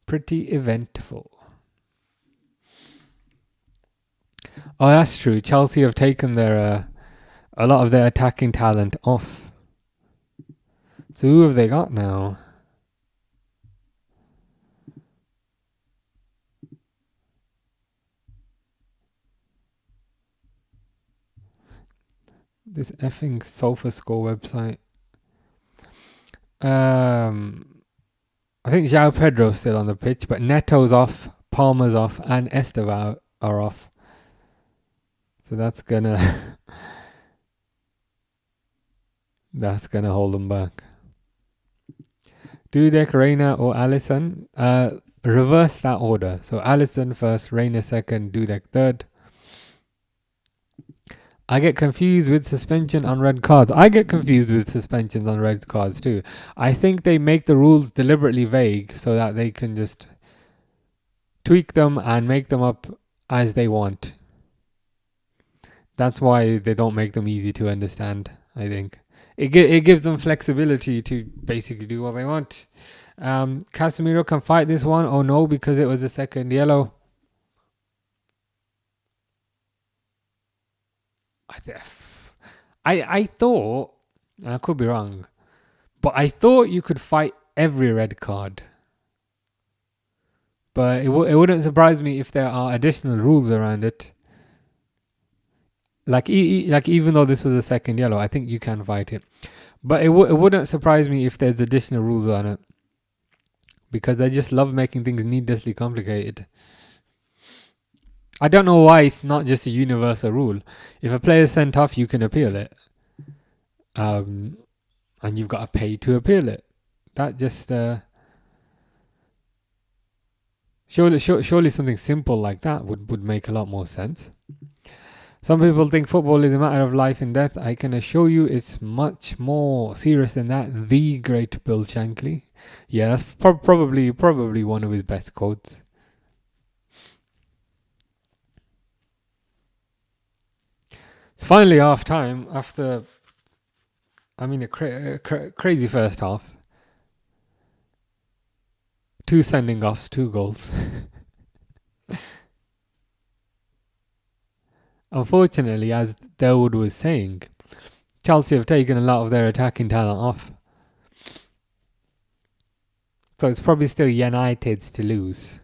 Speaker 1: Pretty eventful. Oh, that's true. Chelsea have taken their a lot of their attacking talent off. So who have they got now? This effing SofaScore website. I think João Pedro's still on the pitch, but Neto's off, Palmer's off, and Estevao are off. So that's gonna that's gonna hold them back. Dudek, Reina, or Alisson? Reverse that order. So Alisson first, Reina second, Dudek third. I get confused with suspension on red cards. I get confused with suspensions on red cards too. I think they make the rules deliberately vague so that they can just tweak them and make them up as they want. That's why they don't make them easy to understand, I think. It gives them flexibility to basically do what they want. Casemiro can fight this one. Oh no, because it was a second yellow. I thought, I could be wrong, but I thought you could fight every red card. But it wouldn't surprise me if there are additional rules around it. Like even though this was a second yellow, I think you can fight it. But it wouldn't surprise me if there's additional rules on it. Because they just love making things needlessly complicated. I don't know why it's not just a universal rule. If a player is sent off, you can appeal it. And you've got to pay to appeal it. That just... Surely something simple like that would make a lot more sense. Some people think football is a matter of life and death. I can assure you it's much more serious than that. The great Bill Shankly. Yeah, that's probably one of his best quotes. It's finally half time after, a crazy first half. 2 sending offs, 2 goals. Unfortunately, as Dawood was saying, Chelsea have taken a lot of their attacking talent off. So it's probably still United's to lose.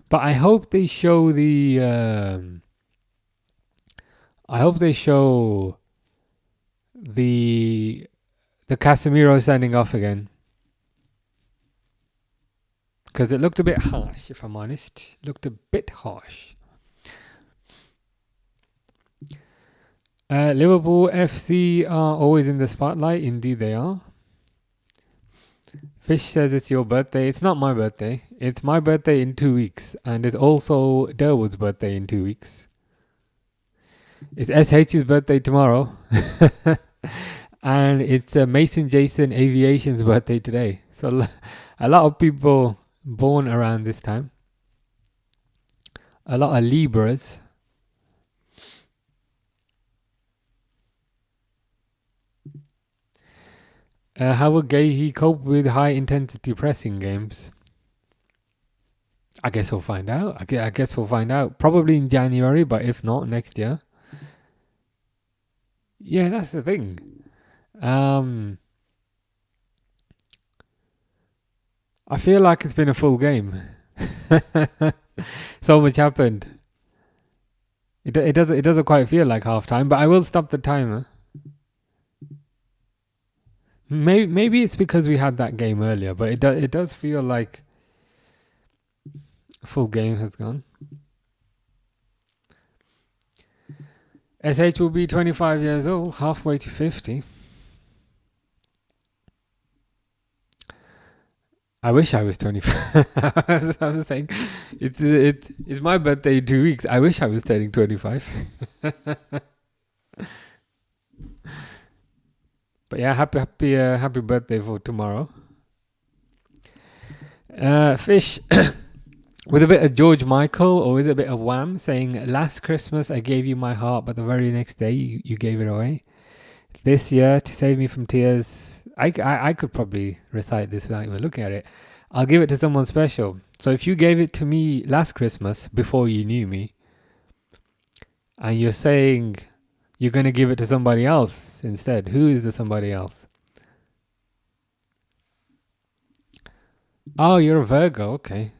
Speaker 1: But I hope they show the... the Casemiro sending off again. Because it looked a bit harsh, if I'm honest. It looked a bit harsh. Liverpool FC are always in the spotlight. Indeed they are. Fish says it's your birthday. It's not my birthday. It's my birthday in 2 weeks. And it's also Derwood's birthday in 2 weeks. It's SH's birthday tomorrow. And it's Mason Jason Aviation's birthday today. So a lot of people born around this time. A lot of Libras. How would Gahey cope with high-intensity pressing games? I guess we'll find out. I guess we'll find out. Probably in January, but if not, next year. Yeah, that's the thing. I feel like it's been a full game. So much happened. It doesn't quite feel like half time, but I will stop the timer. Maybe it's because we had that game earlier, but it does feel like a full game has gone. SH will be 25 years old, halfway to 50. I wish I was 25. I was saying, it's my birthday in 2 weeks. I wish I was turning 25. But yeah, happy birthday for tomorrow. Fish with a bit of George Michael, or is it a bit of Wham, saying, last Christmas I gave you my heart, but the very next day you gave it away. This year, to save me from tears, I could probably recite this without even looking at it. I'll give it to someone special. So if you gave it to me last Christmas, before you knew me, and you're saying you're going to give it to somebody else instead, who is the somebody else? Oh, you're a Virgo. Okay.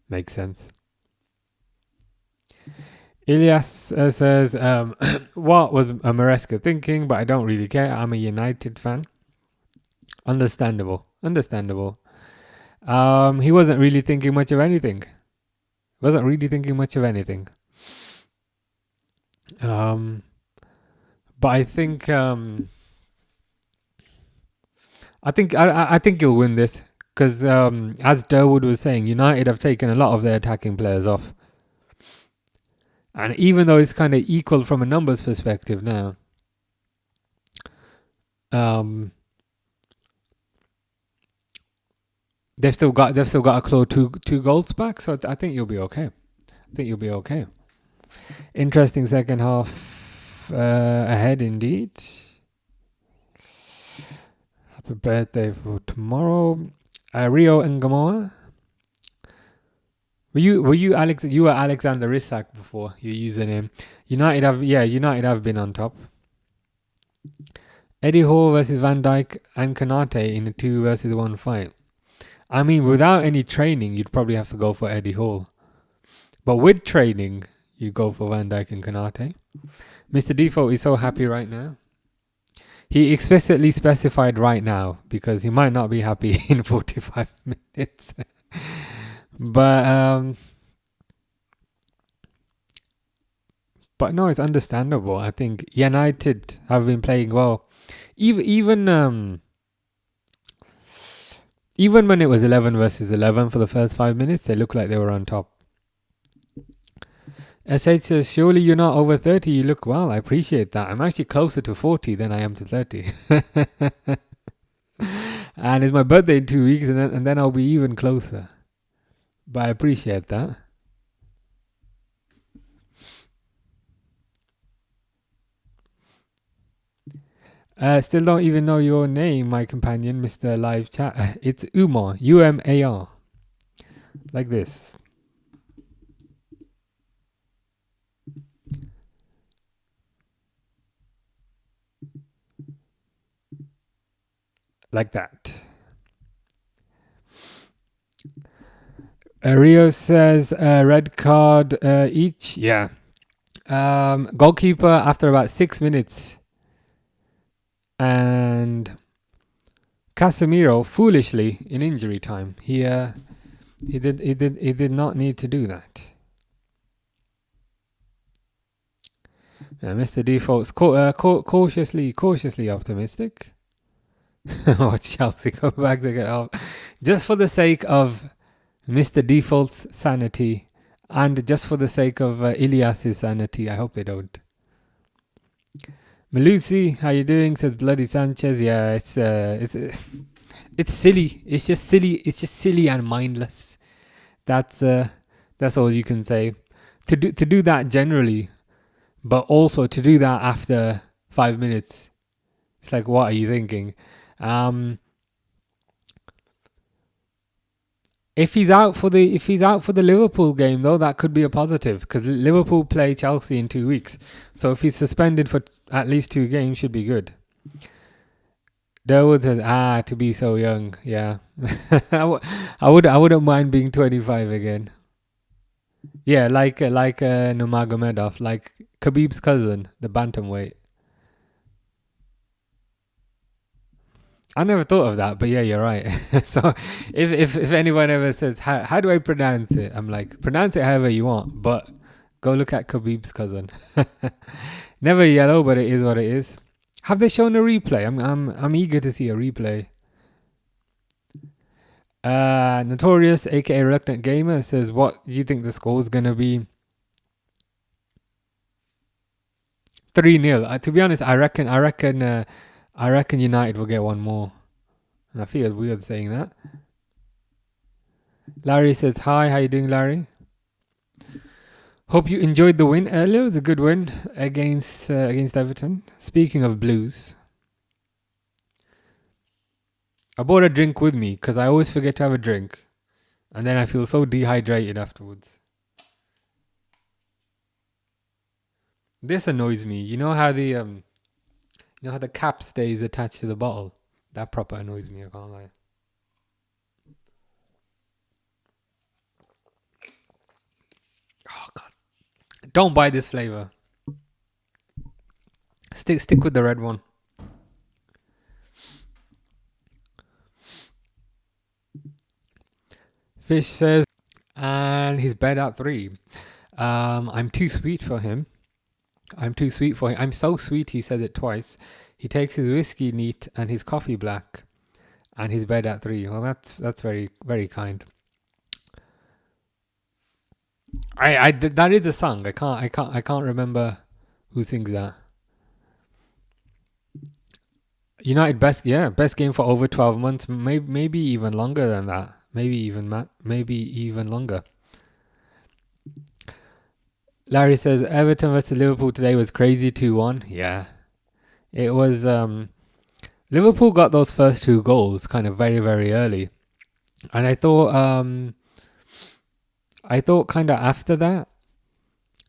Speaker 1: Makes sense. Elias says, what was Maresca thinking? But I don't really care. I'm a United fan. Understandable. He wasn't really thinking much of anything. But I think I think he'll win this because as Durwood was saying, United have taken a lot of their attacking players off, and even though it's kind of equal from a numbers perspective now, they've still got to claw two goals back. So I think you'll be okay. Interesting second half ahead indeed. Happy birthday for tomorrow, Rio and Gamoa. Were you Alex? You were Alexander Isak before your username. United have been on top. Eddie Hall versus Van Dijk and Kanate in a 2-1 fight. I mean, without any training, you'd probably have to go for Eddie Hall. But with training, you go for Van Dijk and Kanate. Mr. Default is so happy right now. He explicitly specified right now because he might not be happy in 45 minutes. But no, it's understandable. I think United have been playing well. Even when it was 11 versus 11 for the first 5 minutes, they looked like they were on top. SH says, surely you're not over 30. You look well. I appreciate that. I'm actually closer to 40 than I am to 30. And it's my birthday in 2 weeks, and then I'll be even closer. But I appreciate that. Still don't even know your name, my companion, Mr. Live Chat. It's Umar, UMAR. Like this. Like that. Rio says red card each. Yeah. Goalkeeper after about 6 minutes. And Casemiro foolishly in injury time. He did not need to do that. Mr. Default's cautiously optimistic. Watch Chelsea come back to get up. Just for the sake of Mr. Default's sanity and just for the sake of Ilias's sanity, I hope they don't. Malusi, how you doing? Says Bloody Sanchez. Yeah, it's silly. It's just silly and mindless. That's all you can say. To do that generally, but also to do that after 5 minutes, it's like, what are you thinking? If he's out for the Liverpool game though, that could be a positive because Liverpool play Chelsea in 2 weeks. So if he's suspended for at least 2 games, should be good. Durwood says, to be so young, yeah. I wouldn't mind being 25 again. Yeah, like Nurmagomedov, like Khabib's cousin, the bantamweight. I never thought of that, but yeah, you're right. So if anyone ever says, how do I pronounce it? I'm like, pronounce it however you want, but go look at Khabib's cousin. Never yellow, but it is what it is. Have they shown a replay? I'm eager to see a replay. Notorious, aka Reluctant Gamer, says, what do you think the score is gonna be? 3-0. To be honest, I reckon United will get one more. And I feel weird saying that. Larry says, hi, how you doing, Larry? Hope you enjoyed the win earlier. It was a good win against Everton. Speaking of Blues, I bought a drink with me because I always forget to have a drink. And then I feel so dehydrated afterwards. This annoys me. You know how the cap stays attached to the bottle? That proper annoys me, I can't lie. Oh, God. Don't buy this flavor. Stick with the red one. Fish says, and his bed at 3. I'm too sweet for him. I'm so sweet, he says it twice. He takes his whiskey neat and his coffee black, and his bed at 3. Well, that's very, very kind. That is a song. I can't remember who sings that. United best game for over 12 months. Maybe even longer than that. Maybe even longer. Larry says Everton versus Liverpool today was crazy 2-1. Yeah, it was. Liverpool got those first 2 goals kind of very, very early, and I thought kind of after that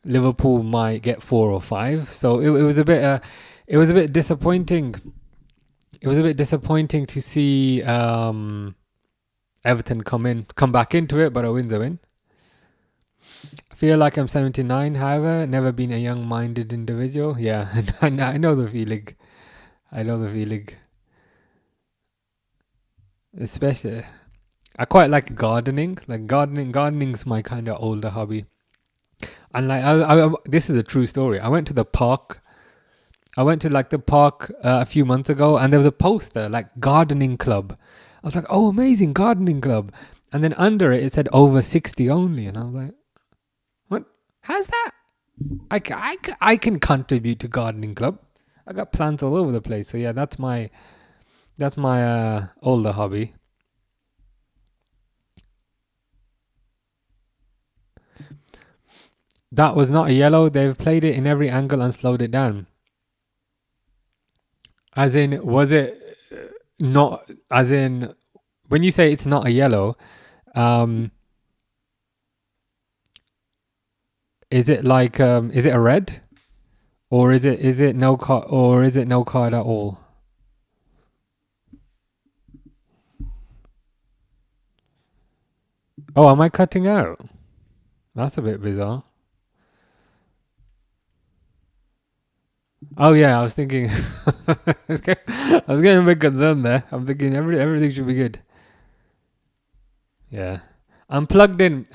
Speaker 1: Liverpool might get 4 or 5. So it was a bit disappointing. It was a bit disappointing to see Everton come back into it, but a win's a win. I feel like I'm 79, however, never been a young-minded individual. Yeah, I know the feeling. Especially, I quite like gardening. Gardening's my kind of older hobby. And this is a true story. I went to the park. A few months ago, and there was a poster like gardening club. I was like, oh, amazing, gardening club. And then under it said over 60 only. And I was like, what? How's that? I can contribute to gardening club. I got plants all over the place. So yeah, that's my older hobby. That was not a yellow. They've played it in every angle and slowed it down. As in, was it not? As in, when you say it's not a yellow, is it like is it a red, or is it no card, or is it no card at all? Oh, am I cutting out? That's a bit bizarre. Oh yeah, I was thinking. I was getting a bit concerned there. I'm thinking everything should be good. Yeah, I'm plugged in.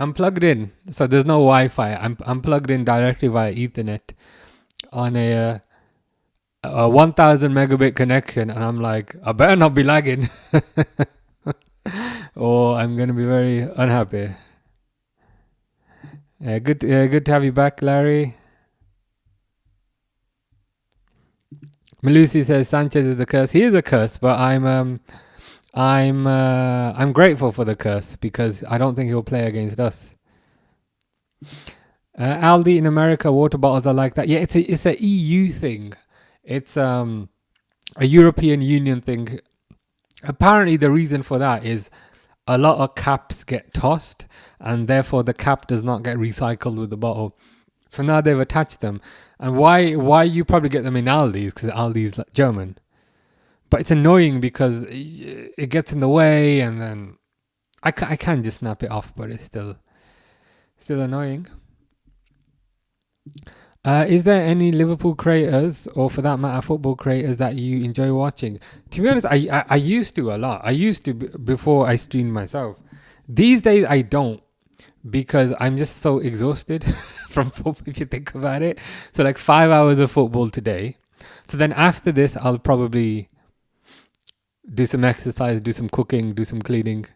Speaker 1: So there's no Wi-Fi. I'm plugged in directly via Ethernet on a 1,000 megabit connection, and I'm like, I better not be lagging, or I'm gonna be very unhappy. Good to have you back, Larry. Malusi says Sanchez is a curse. He is a curse, but I'm grateful for the curse because I don't think he'll play against us. Aldi in America, water bottles are like that. Yeah, it's a EU thing. It's a European Union thing. Apparently, the reason for that is a lot of caps get tossed, and therefore the cap does not get recycled with the bottle. So now they've attached them. And why you probably get them in Aldi's, because Aldi's like German. But it's annoying because it gets in the way, and then I can just snap it off, but it's still annoying. Is there any Liverpool creators, or for that matter, football creators that you enjoy watching? To be honest, I used to a lot. I used to before I streamed myself. These days I don't, because I'm just so exhausted from football, if you think about it. So like 5 hours of football today. So then after this, I'll probably do some exercise, do some cooking, do some cleaning.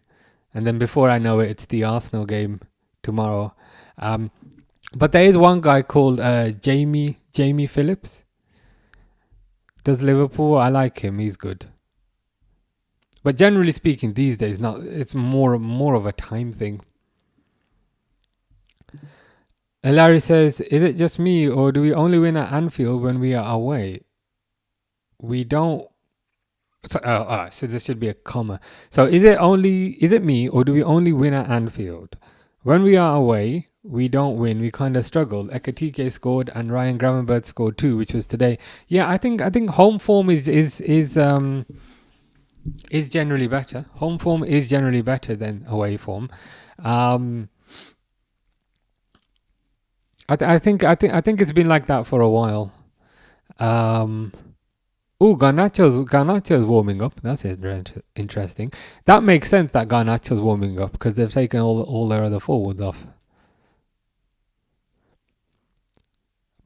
Speaker 1: And then before I know it, it's the Arsenal game tomorrow. But there is one guy called Jamie Phillips. Does Liverpool? I like him. He's good. But generally speaking, these days, it's more of a time thing. Larry says, is it just me, or do we only win at Anfield when we are away? We don't. So this should be a comma. So is it me, or do we only win at Anfield? When we are away, we don't win. We kind of struggle. Ekatike scored and Ryan Gravenberch scored 2, which was today. Yeah, I think home form is generally better. Home form is generally better than away form. I think it's been like that for a while. Um, Garnacho's warming up. That's interesting. That makes sense that Garnacho's warming up because they've taken all their other forwards off.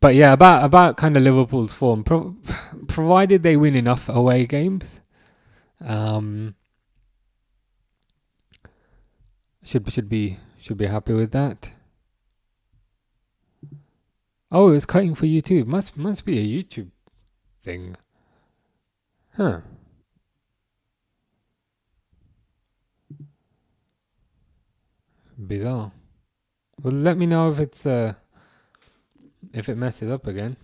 Speaker 1: But yeah, about kind of Liverpool's form, provided they win enough away games, um, should be happy with that. Oh, it's cutting for you too. Must be a YouTube thing, huh? Bizarre. Well, let me know if it messes up again.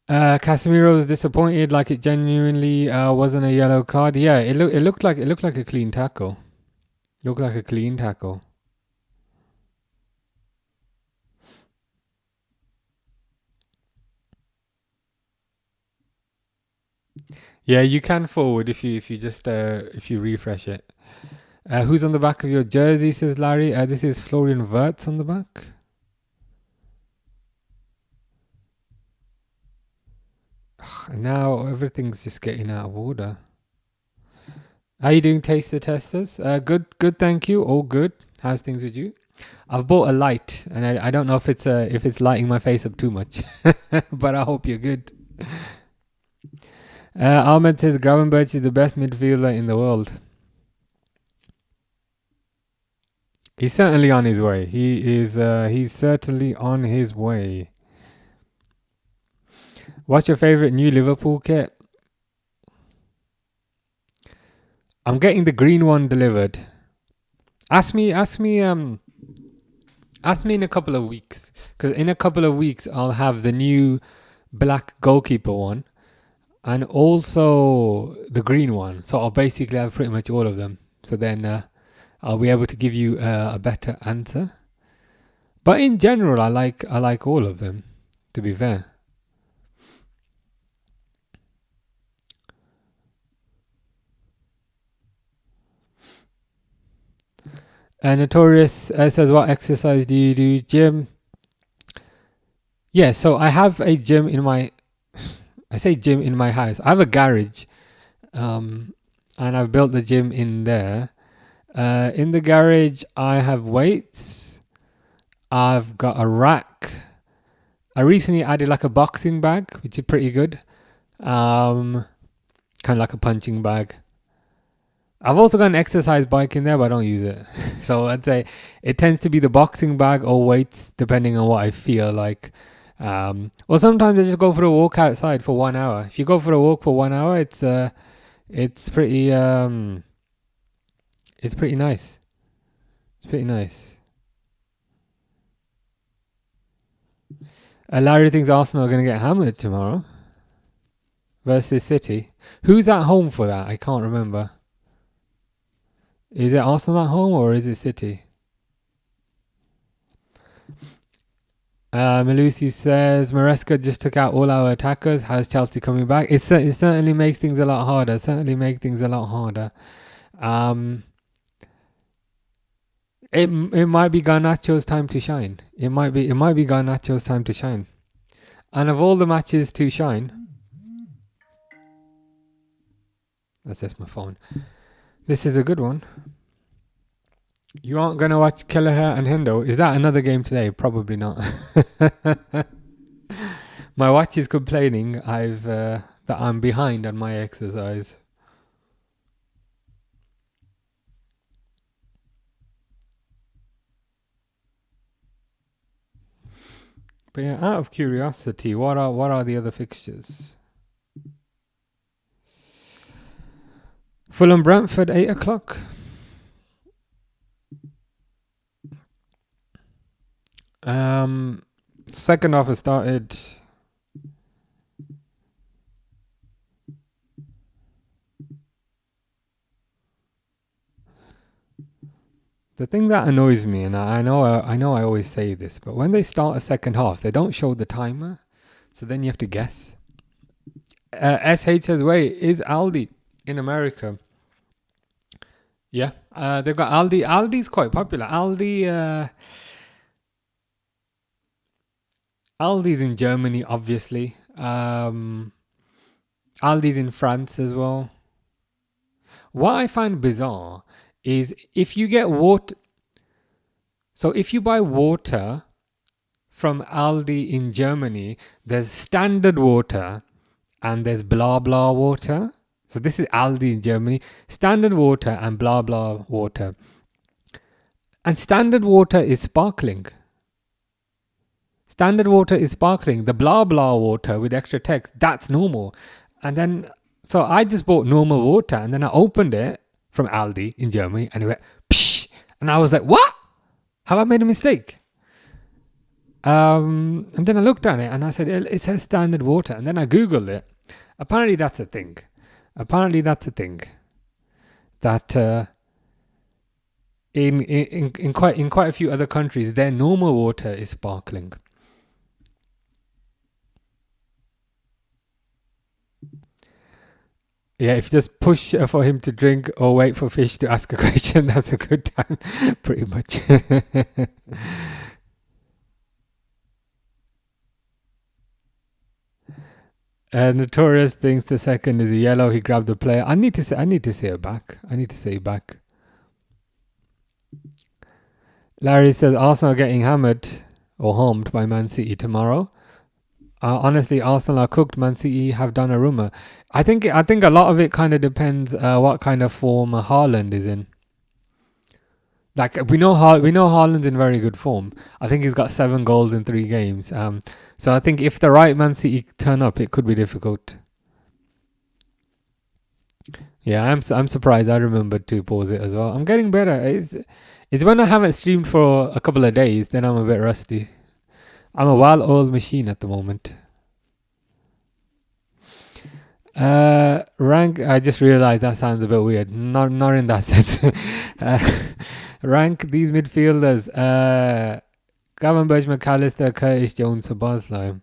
Speaker 1: Casemiro was disappointed, like it genuinely wasn't a yellow card. Yeah, it looked like a clean tackle. Looked like a clean tackle. Yeah, you can forward if you refresh it. Who's on the back of your jersey? Says Larry. This is Florian Wirtz on the back. And now everything's just getting out of order. How you doing, taster testers? Good. Thank you. All good. How's things with you? I've bought a light, and I don't know if it's lighting my face up too much, but I hope you're good. Ahmed says Gravenberch is the best midfielder in the world. He's certainly on his way. He's certainly on his way. What's your favorite new Liverpool kit? I'm getting the green one delivered. Ask me in a couple of weeks, because in a couple of weeks I'll have the new black goalkeeper one and also the green one. So I'll basically have pretty much all of them. So then I'll be able to give you a better answer. But in general, I like all of them, to be fair. Notorious says, what exercise do you do? Gym. Yeah, so I have a gym in my... I say gym in my house. I have a garage. And I've built the gym in there. In the garage, I have weights. I've got a rack. I recently added like a boxing bag, which is pretty good. Kind of like a punching bag. I've also got an exercise bike in there, but I don't use it. So I'd say it tends to be the boxing bag or weights, depending on what I feel like. Or sometimes I just go for a walk outside for 1 hour. If you go for a walk for 1 hour, it's pretty nice. It's pretty nice. Larry thinks Arsenal are going to get hammered tomorrow versus City. Who's at home for that? I can't remember. Is it Arsenal at home or is it City? Malusi says Maresca just took out all our attackers. How's Chelsea coming back? It certainly makes things a lot harder. It might be Garnacho's time to shine. It might be Garnacho's time to shine. And of all the matches to shine, that's just my phone. This is a good one. You aren't going to watch Kelleher and Hendo? Is that another game today? Probably not. My watch is complaining that I'm behind on my exercise. But yeah, out of curiosity, what are the other fixtures? Fulham Brentford 8 o'clock. Second half has started. The thing that annoys me, and I know I always say this, but when they start a second half, they don't show the timer, so then you have to guess. SH says, wait, is Aldi in America? Yeah, they've got Aldi. Aldi's quite popular. Aldi, Aldi's in Germany, obviously. Aldi's in France as well. What I find bizarre is if you get water. So if you buy water from Aldi in Germany, there's standard water and there's blah blah water. So this is Aldi in Germany, standard water and blah blah water. And standard water is sparkling. Standard water is sparkling. The blah blah water with extra text, that's normal. And then, so I just bought normal water and then I opened it from Aldi in Germany and it went, psh! And I was like, what? Have I made a mistake? And then I looked at it and I said, it says standard water. And then I Googled it. Apparently that's a thing. That in quite a few other countries, their normal water is sparkling. Yeah, if you just push for him to drink or wait for fish to ask a question, that's a good time, pretty much. Notorious thinks the second is a yellow. He grabbed the player. I need to say it back. Larry says Arsenal are getting hammered or homed by Man City tomorrow. Honestly, Arsenal are cooked. Man City have Donnarumma. I think a lot of it kind of depends what kind of form Haaland is in. Like we know Haaland's in very good form. I think he's got 7 goals in 3 games. So I think if the right Man City turn up, it could be difficult. Yeah, I'm surprised. I remembered to pause it as well. I'm getting better. It's when I haven't streamed for a couple of days, then I'm a bit rusty. I'm a well-oiled machine at the moment. Rank. I just realized that sounds a bit weird. Not in that sense. Rank these midfielders. Gravenberch, McAllister, Curtis Jones, Szoboszlai.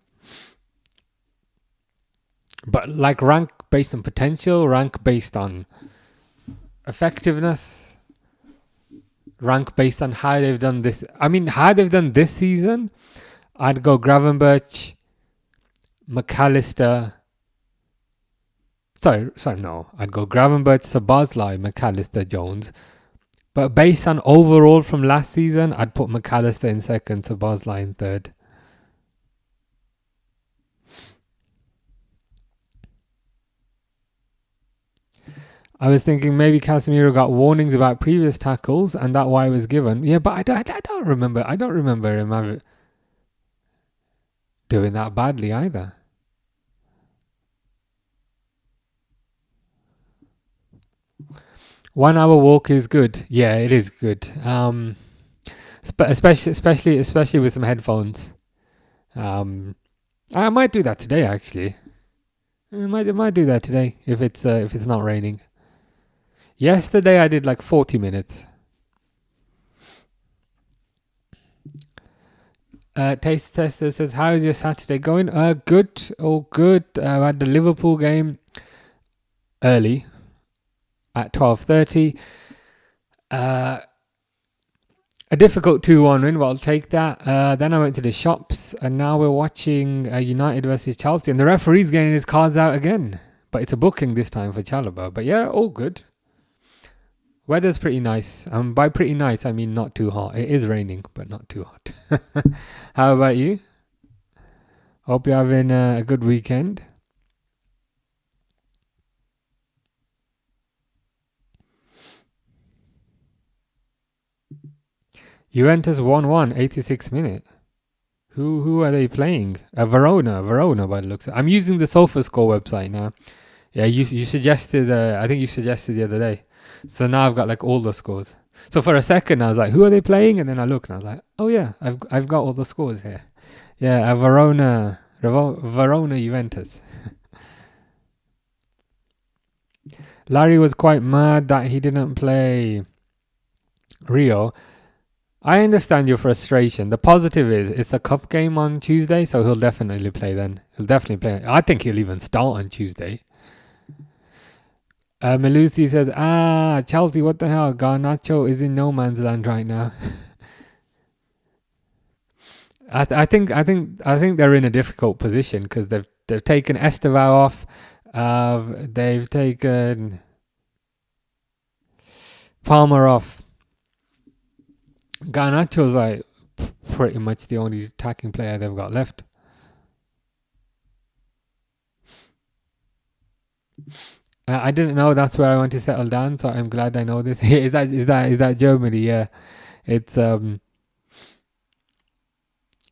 Speaker 1: But like rank based on potential, rank based on effectiveness, rank based on how they've done this. I mean, how they've done this season, I'd go Gravenberch, McAllister. Sorry, no. I'd go Gravenberch, Szoboszlai, McAllister, Jones. But based on overall from last season, I'd put McAllister in second, Szoboszlai in third. I was thinking maybe Casemiro got warnings about previous tackles and that why it was given. Yeah, but I don't remember. I don't remember him doing that badly either. One hour walk is good. Yeah, it is good. Especially with some headphones. I might do that today actually. I might do that today if it's not raining. Yesterday I did like 40 minutes. Taste Tester says, how is your Saturday going? Good. Oh, good. I had the Liverpool game early at 12:30. A difficult 2-1 win, but I'll take that. Then I went to the shops, and now we're watching United versus Chelsea. And the referee's getting his cards out again. But it's a booking this time for Chalobah. But yeah, all good. Weather's pretty nice. By pretty nice, I mean not too hot. It is raining, but not too hot. How about you? Hope you're having a good weekend. Juventus 1-1, 86th minute. Who are they playing? Verona by the looks of it. I'm using the SofaScore website now. Yeah, you suggested, I think you suggested the other day. So now I've got like all the scores. So for a second I was like, who are they playing? And then I looked and I was like, oh yeah, I've got all the scores here. Yeah, Verona Juventus. Larry was quite mad that he didn't play Rio. I understand your frustration. The positive is it's a cup game on Tuesday, so he'll definitely play then. I think he'll even start on Tuesday. Malusi says, Chelsea, what the hell? Garnacho is in no man's land right now. I think they're in a difficult position because they've taken Estevao off. They've taken Palmer off. Garnacho's like pretty much the only attacking player they've got left. I didn't know that's where I want to settle down, so I'm glad I know this. Is that Germany? Yeah, it's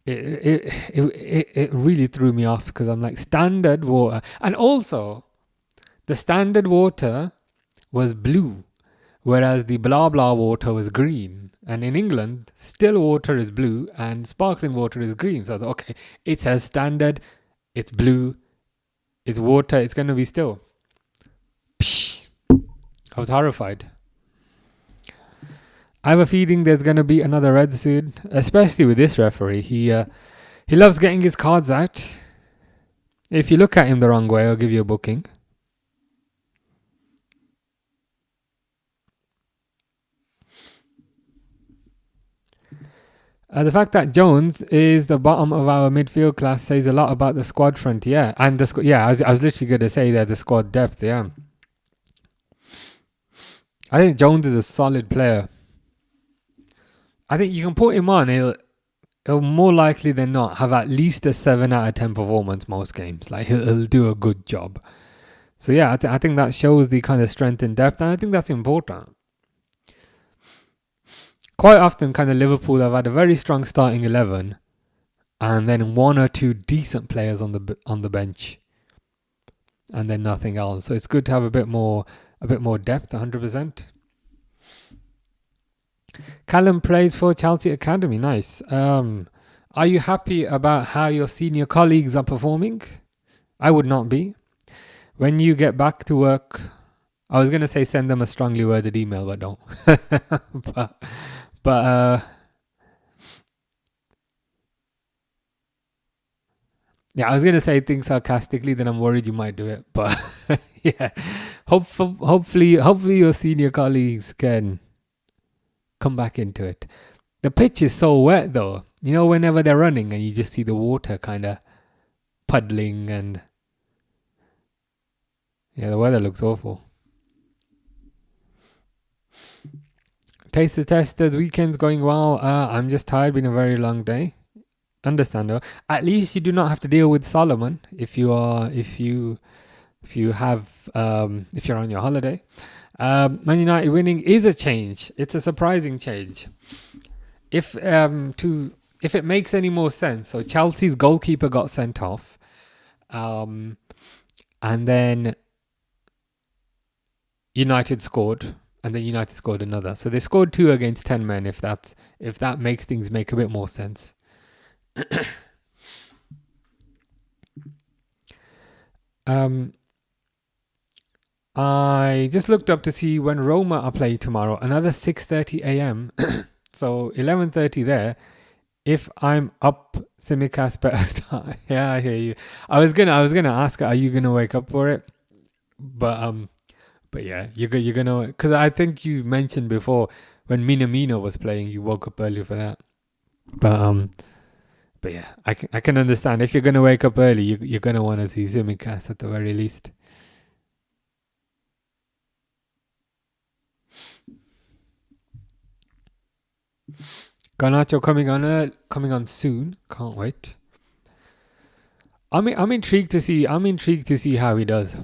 Speaker 1: it really threw me off because I'm like standard water, and also the standard water was blue, whereas the blah blah water was green. And in England, still water is blue and sparkling water is green. So okay, it says standard, it's blue, it's water, it's gonna be still. Psh, I was horrified. I have a feeling there's gonna be another red soon, especially with this referee. He loves getting his cards out. If you look at him the wrong way, I'll give you a booking. The fact that Jones is the bottom of our midfield class says a lot about the squad front, yeah. And I was literally going to say that the squad depth, yeah. I think Jones is a solid player. I think you can put him on, he'll more likely than not have at least a 7 out of 10 performance most games. Like he'll do a good job. So yeah, I think that shows the kind of strength and depth, and I think that's important. Quite often, kind of Liverpool have had a very strong starting 11, and then one or two decent players on the bench, and then nothing else. So it's good to have a bit more depth. 100%. Callum plays for Chelsea Academy. Nice. Are you happy about how your senior colleagues are performing? I would not be. When you get back to work, I was gonna say send them a strongly worded email, but don't. But yeah, I was gonna say things sarcastically. Then I'm worried you might do it. But yeah, hopefully your senior colleagues can come back into it. The pitch is so wet though. You know, whenever they're running and you just see the water kind of puddling, and yeah, the weather looks awful. Taste the testers, weekend's going well. I'm just tired, been a very long day. Understandable. At least you do not have to deal with Solomon if you're on your holiday. Man United winning is a change. It's a surprising change. If it makes any more sense, so Chelsea's goalkeeper got sent off, and then United scored, and then United scored another. So they scored 2 against 10 men. If that makes things make a bit more sense. I just looked up to see when Roma are playing tomorrow. Another 6:30 a.m. So 11:30 there. If I'm up, Simicast better start. Yeah, I hear you. I was gonna ask, are you gonna wake up for it? But yeah, you're gonna, because I think you mentioned before when Minamino was playing, you woke up early for that. But yeah, I can understand if you're gonna wake up early, you're gonna want to see Simicast at the very least. Garnacho coming on soon. Can't wait. I'm intrigued to see how he does.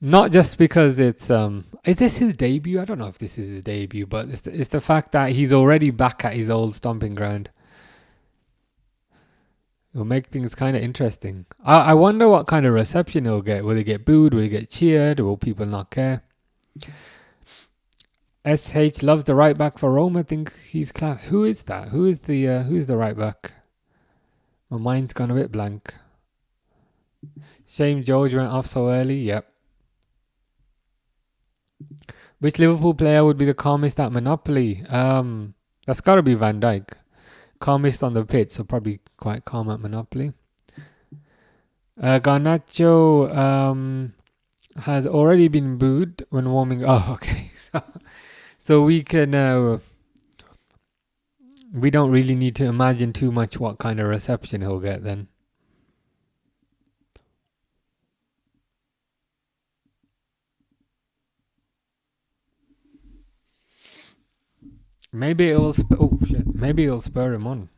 Speaker 1: Not just because it's is this his debut? I don't know if this is his debut, but it's the fact that he's already back at his old stomping ground. It'll make things kind of interesting. I wonder what kind of reception he'll get. Will he get booed? Will he get cheered? Will people not care? SH loves the right back for Roma. I think he's class. Who is that? Who's the right back? My mind's gone a bit blank. Shame George went off so early. Yep. Which Liverpool player would be the calmest at Monopoly? That's got to be Van Dijk. Calmest on the pitch, so probably quite calm at Monopoly. Garnacho has already been booed when warming. Oh, okay. So we can We don't really need to imagine too much what kind of reception he'll get then. Maybe it'll maybe it'll spur him on.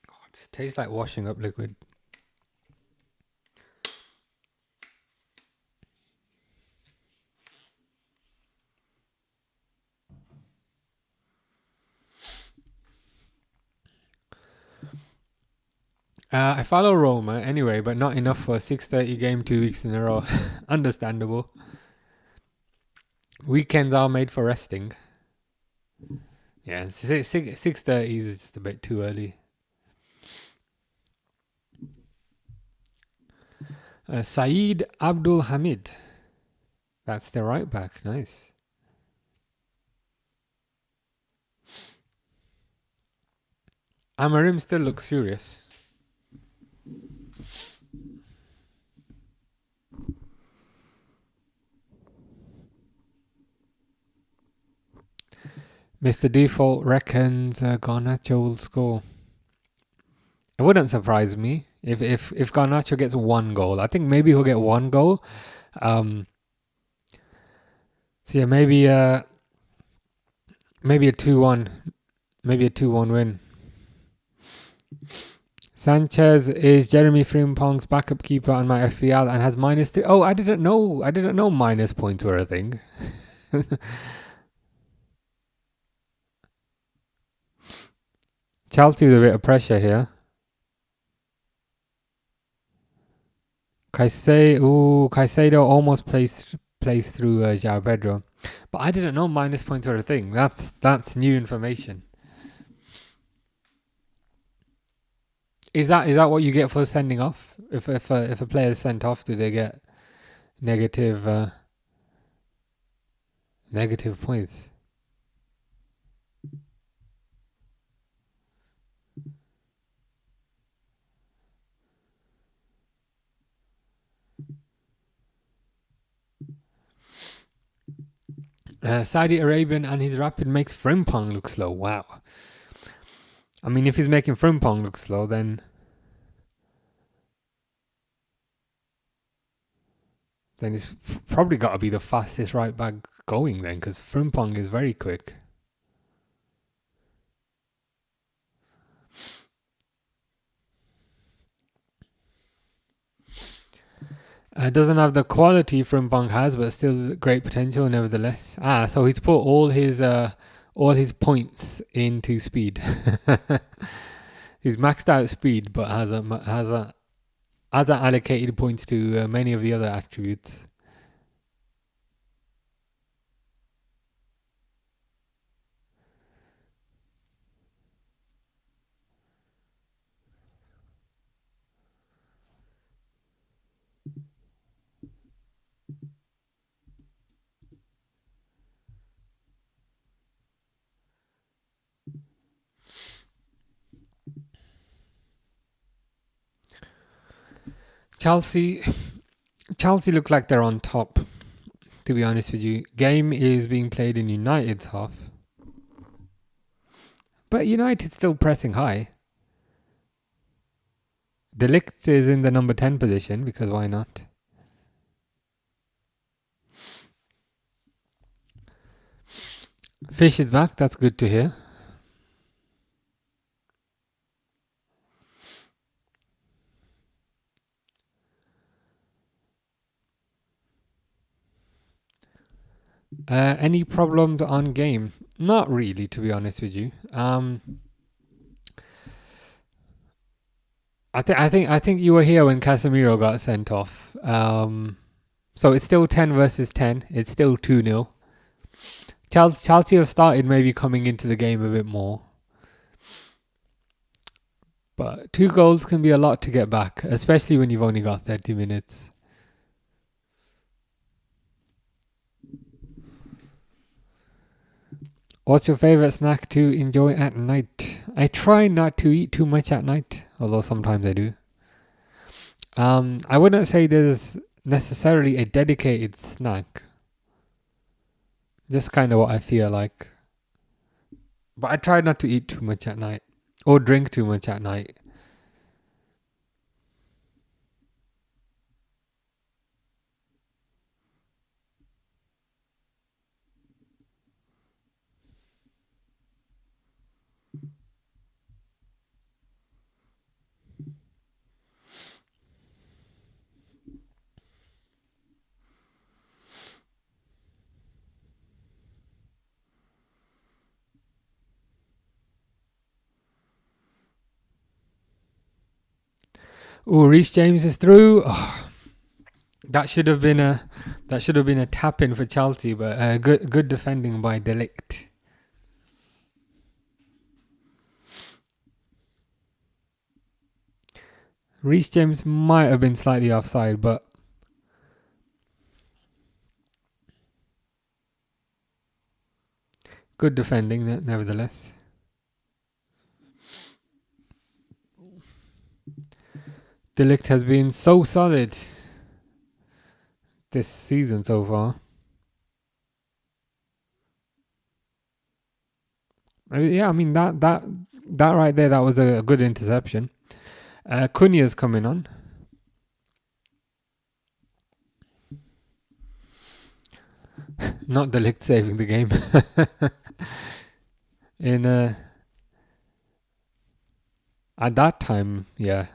Speaker 1: Oh, it tastes like washing up liquid. I follow Roma anyway, but not enough for a 6:30 game 2 weeks in a row. Understandable. Weekends are made for resting. Yeah, 6:30 is just a bit too early. Saeed Abdul Hamid. That's the right back. Nice. Amarim still looks furious. Mr. Default reckons Garnacho will score. It wouldn't surprise me if Garnacho gets one goal. I think maybe he'll get one goal. So yeah, maybe a 2-1, maybe a 2-1 win. Sanchez is Jeremy Frimpong's backup keeper on my FPL and has -3. Oh, I didn't know minus points were a thing. Chelsea with a bit of pressure here. Caicedo almost plays through João Pedro, but I didn't know minus points were a thing. That's new information. Is that what you get for sending off? If a player is sent off, do they get negative points? Saudi Arabian and his rapid makes Frimpong look slow. Wow. I mean, if he's making Frimpong look slow, then it's probably got to be the fastest right back going then, because Frimpong is very quick. Doesn't have the quality Frimpong has, but still great potential nevertheless. So he's put all his points into speed. He's maxed out speed, but hasn't allocated points to many of the other attributes. Chelsea look like they're on top, to be honest with you. Game is being played in United's half, but United's still pressing high. De Ligt is in the number 10 position, because why not? Fish is back, that's good to hear. Any problems on game? Not really, to be honest with you. I think you were here when Casemiro got sent off. So it's still 10 versus 10. It's still 2-0. Chelsea have started maybe coming into the game a bit more. But 2 goals can be a lot to get back, especially when you've only got 30 minutes. What's your favorite snack to enjoy at night? I try not to eat too much at night, although sometimes I do. I wouldn't say there's necessarily a dedicated snack. Just kind of what I feel like. But I try not to eat too much at night or drink too much at night. Oh, Reece James is through. Oh, that should have been a tap in for Chelsea, but good defending by De Ligt. Reece James might have been slightly offside, but good defending nevertheless. De Ligt has been so solid this season so far. Yeah, I mean that right there, that was a good interception. Cunha's coming on. Not De Ligt saving the game. In at that time, yeah.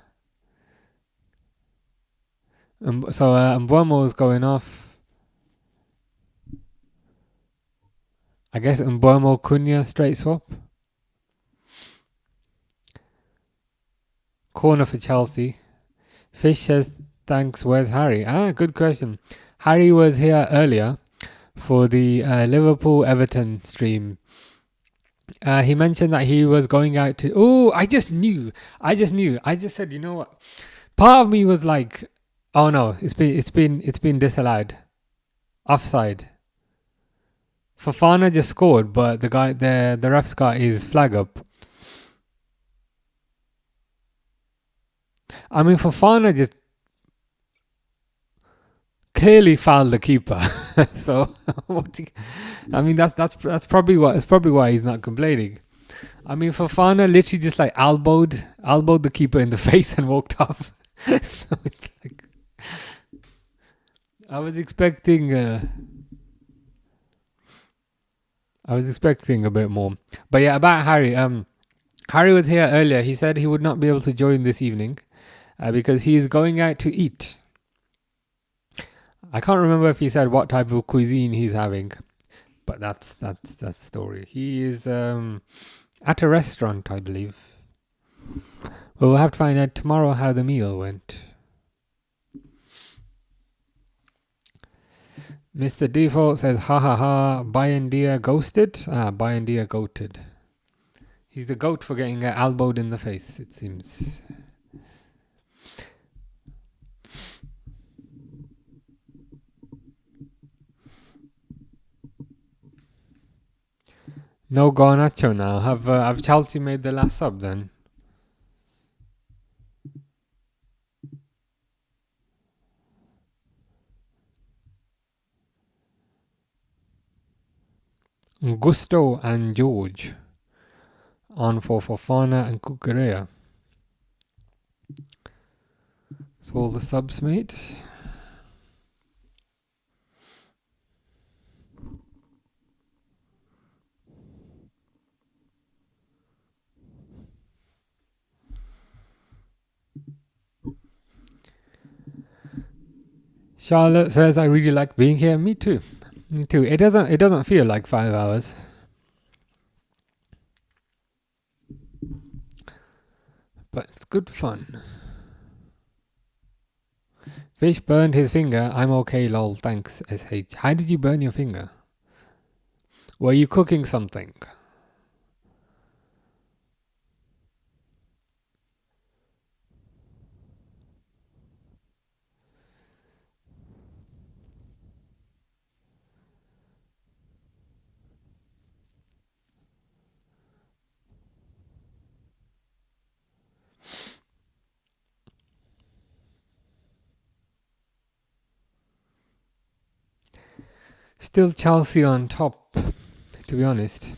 Speaker 1: So Mbuemo's going off. I guess Mbuemo Cunha straight swap. Corner for Chelsea. Fish says thanks. Where's Harry? Good question. Harry was here earlier for the Liverpool Everton stream. He mentioned that he was going out to. Oh, I just knew. I just said, you know what? Part of me was like, oh no, it's been disallowed, offside. Fofana just scored, but the ref's got his flag up. I mean, Fofana just clearly fouled the keeper. So, I mean, that's probably why he's not complaining. I mean, Fofana literally just like elbowed the keeper in the face and walked off. So it's like I was expecting a bit more. But yeah, about Harry. Harry was here earlier. He said he would not be able to join this evening because he is going out to eat. I can't remember if he said what type of cuisine he's having, but that's the story. He is at a restaurant, I believe. But we'll have to find out tomorrow how the meal went. Mr. Default says, ha ha ha, Bayendia ghosted? Bayendia goated. He's the goat for getting elbowed in the face, it seems. No Garnacho now. Have Chelsea made the last sub then? Gusto and George on for Fofana and Kukurea. So all the subs, mate. Charlotte says, I really like being here. Me too. It doesn't feel like 5 hours. But it's good fun. Fish burned his finger. I'm okay, lol. Thanks, SH. How did you burn your finger? Were you cooking something? Still Chelsea on top, to be honest.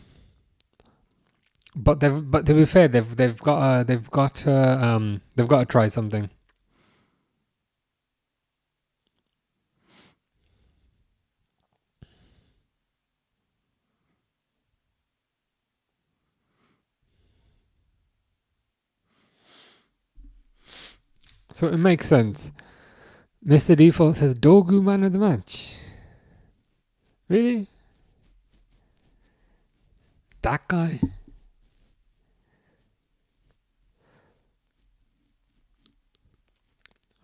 Speaker 1: But to be fair, they've got to try something. So it makes sense. Mr. Default says Dogu man of the match. Really? That guy?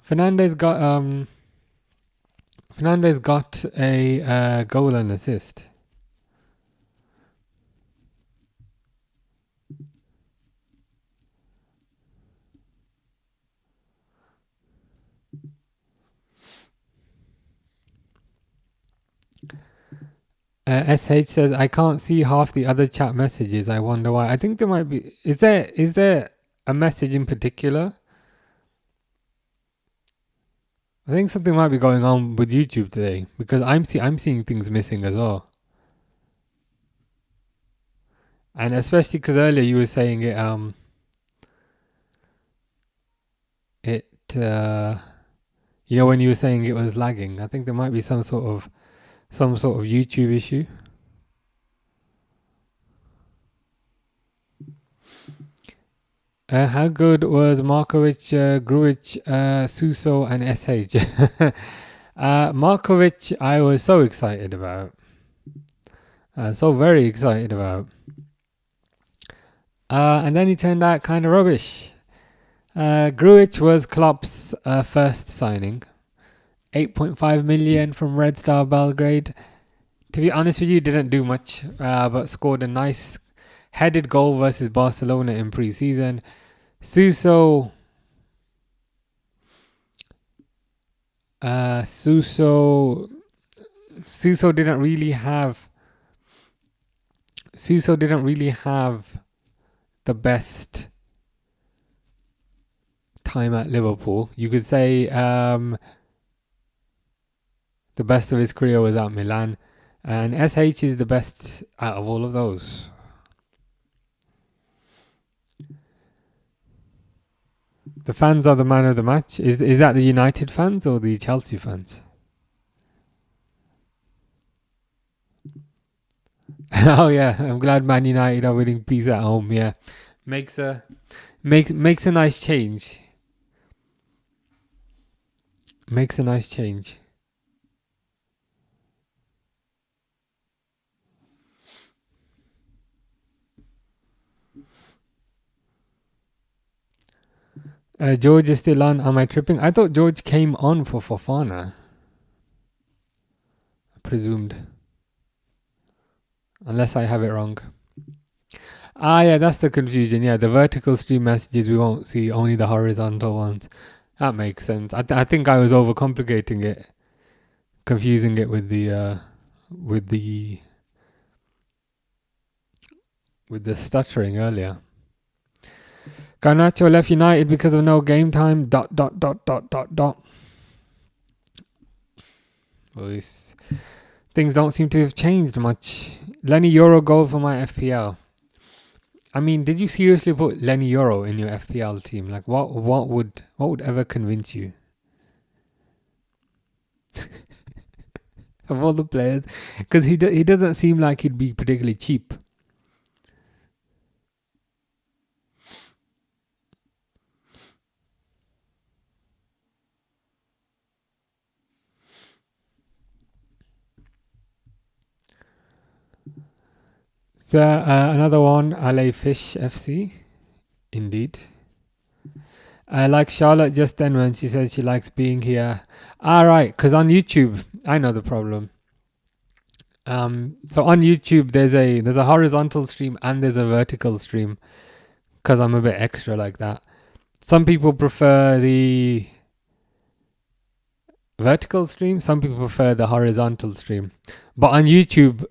Speaker 1: Fernandez got a goal and assist. SH says I can't see half the other chat messages. I wonder why. I think there might be. Is there a message in particular? I think something might be going on with YouTube today because I'm seeing things missing as well. And especially because earlier you were saying it when you were saying it was lagging. I think there might be some sort of YouTube issue. How good was Markovic, Grujic, Suso, and SH? Markovic, I was so excited about. So very excited about. And then he turned out kind of rubbish. Grujic was Klopp's first signing. 8.5 million from Red Star Belgrade. To be honest with you, didn't do much, but scored a nice headed goal versus Barcelona in pre-season. Suso didn't really have the best time at Liverpool. You could say the best of his career was at Milan, and SH is the best out of all of those. The fans are the man of the match. Is that the United fans or the Chelsea fans? Oh yeah, I'm glad Man United are winning peace at home. Yeah, makes a nice change. Makes a nice change. George is still on. Am I tripping? I thought George came on for Fofana. Presumed. Unless I have it wrong. Yeah, that's the confusion. Yeah, the vertical stream messages we won't see, only the horizontal ones. That makes sense. I think I was overcomplicating it, confusing it with the stuttering earlier. Garnacho left United because of no game time. ... Boys, things don't seem to have changed much. Lenny Euro goal for my FPL. I mean, did you seriously put Lenny Euro in your FPL team? Like, what would ever convince you? Of all the players, because he doesn't seem like he'd be particularly cheap. So another one, LA Fish FC, indeed. I like Charlotte just then when she said she likes being here. Right, because on YouTube, I know the problem. So on YouTube, there's a horizontal stream and there's a vertical stream, because I'm a bit extra like that. Some people prefer the vertical stream. Some people prefer the horizontal stream. But on YouTube,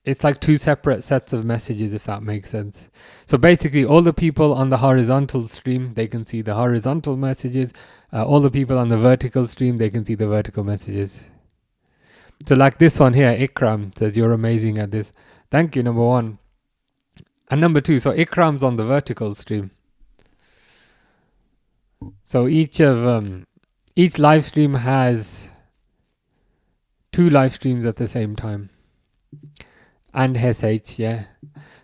Speaker 1: it's like two separate sets of messages, if that makes sense. So basically, all the people on the horizontal stream, they can see the horizontal messages. All the people on the vertical stream, they can see the vertical messages. So like this one here, Ikram says you're amazing at this. Thank you, number one. And number two, so Ikram's on the vertical stream. So each live stream has 2 live streams at the same time. And SH, yeah.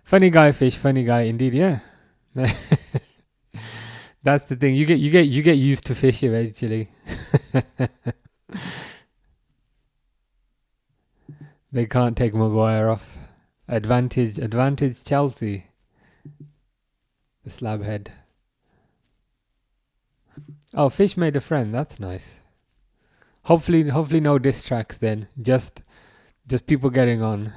Speaker 1: Funny guy fish, funny guy indeed, yeah. That's the thing. You get used to fish eventually. They can't take Maguire off. Advantage Chelsea. The slab head. Oh, Fish made a friend. That's nice. Hopefully no diss tracks then. Just people getting on.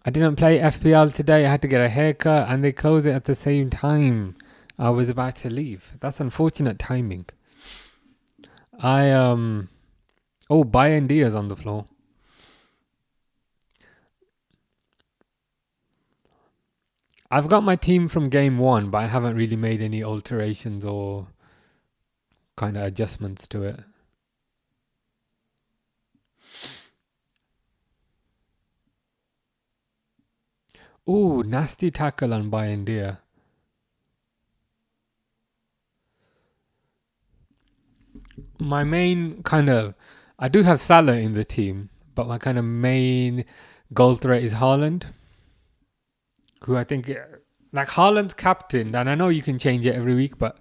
Speaker 1: I didn't play FPL today. I had to get a haircut and they closed it at the same time. I was about to leave. That's unfortunate timing. Bayern Diaz on the floor. I've got my team from game 1, but I haven't really made any alterations or kind of adjustments to it. Ooh, nasty tackle on Bayern Diaz. My main I do have Salah in the team, but my kind of main goal threat is Haaland, who I think, like Haaland's captain, and I know you can change it every week, but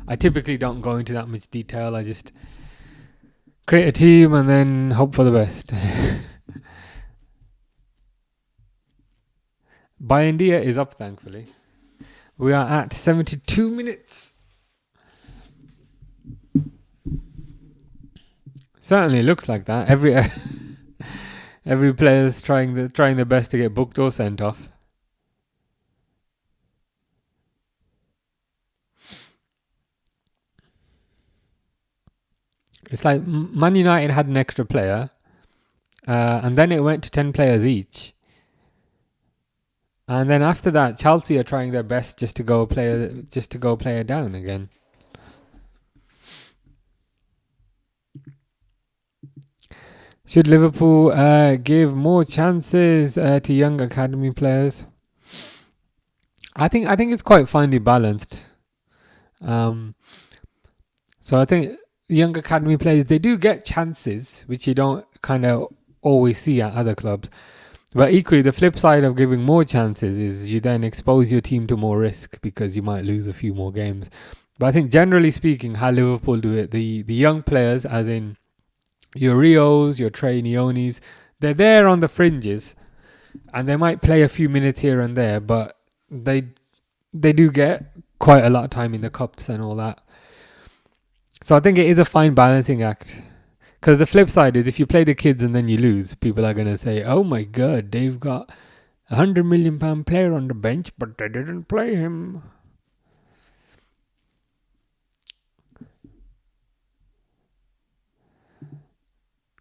Speaker 1: I typically don't go into that much detail. I just create a team and then hope for the best. Bayern Diaz is up, thankfully. We are at 72 minutes. Certainly looks like that. Every player's trying their best to get booked or sent off. It's like Man United had an extra player, and then it went to 10 players each. And then after that, Chelsea are trying their best just to go player down again. Should Liverpool give more chances to young academy players? I think it's quite finely balanced. So I think young academy players, they do get chances, which you don't kind of always see at other clubs. But equally, the flip side of giving more chances is you then expose your team to more risk because you might lose a few more games. But I think generally speaking, how Liverpool do it, the young players, as in your Rios, your Trey Neonis, they're there on the fringes and they might play a few minutes here and there, but they do get quite a lot of time in the cups and all that. So I think it is a fine balancing act. Because the flip side is if you play the kids and then you lose, people are going to say, oh my God, they've got £100 million player on the bench, but they didn't play him.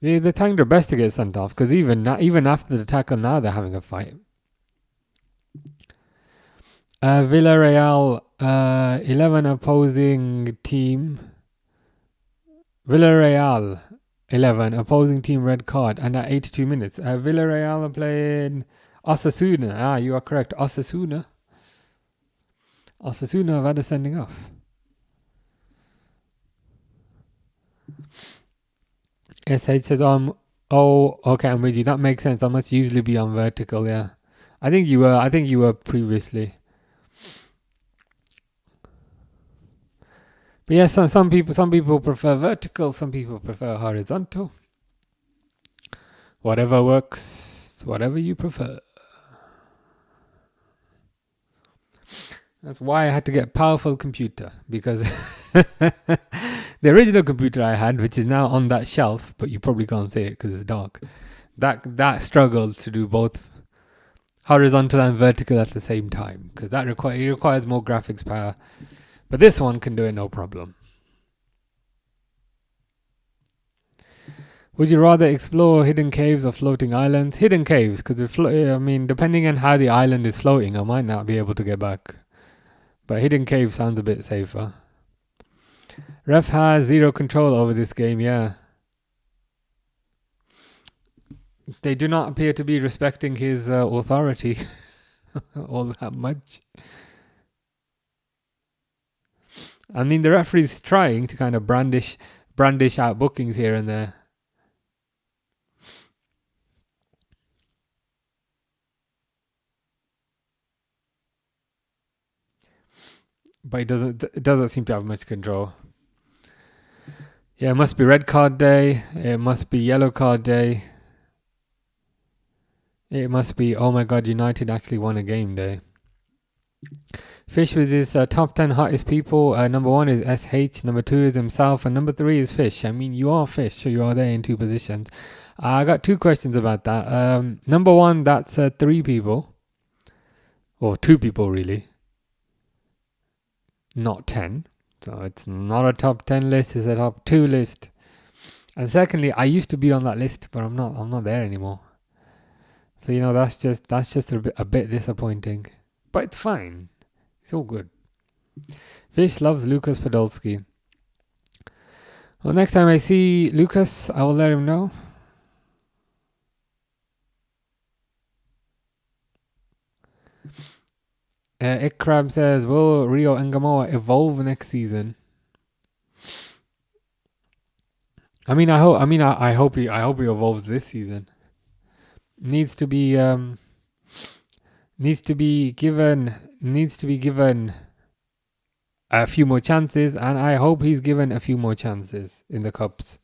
Speaker 1: They're trying their best to get sent off because even after the tackle now they're having a fight. Villarreal 11 opposing team. Villarreal 11 opposing team red card and at 82 minutes. Villarreal are playing Osasuna. You are correct. Osasuna have had a sending off. SH says, okay, I'm with you. That makes sense. I must usually be on vertical, yeah. I think you were previously. But yeah, some people prefer vertical, some people prefer horizontal. Whatever works, whatever you prefer. That's why I had to get a powerful computer, because the original computer I had, which is now on that shelf, but you probably can't see it because it's dark, that struggled to do both horizontal and vertical at the same time, because it requires more graphics power. But this one can do it no problem. Would you rather explore hidden caves or floating islands? Hidden caves, because depending on how the island is floating, I might not be able to get back. But hidden cave sounds a bit safer. Ref has zero control over this game, yeah. They do not appear to be respecting his authority all that much. I mean, the referee's trying to kind of brandish out bookings here and there. But it doesn't seem to have much control. Yeah, it must be red card day. It must be yellow card day. It must be, oh my god, United actually won a game day. Fish with his top 10 hottest people. Number 1 is SH, number 2 is himself, and number 3 is Fish. I mean, you are Fish, so you are there in 2 positions. I got 2 questions about that. Number 1, that's 3 people. Or 2 people, really. Not 10. So it's not a top 10 list, it's a top 2 list. And secondly, I used to be on that list, but I'm not there anymore. So that's just a bit disappointing. But it's fine. It's all good. Fish loves Lucas Podolski. Well, next time I see Lucas, I will let him know. Ikram says, will Rio Ngamoa evolve next season? I mean, I hope he evolves this season. Needs to be given a few more chances, and I hope he's given a few more chances in the cups.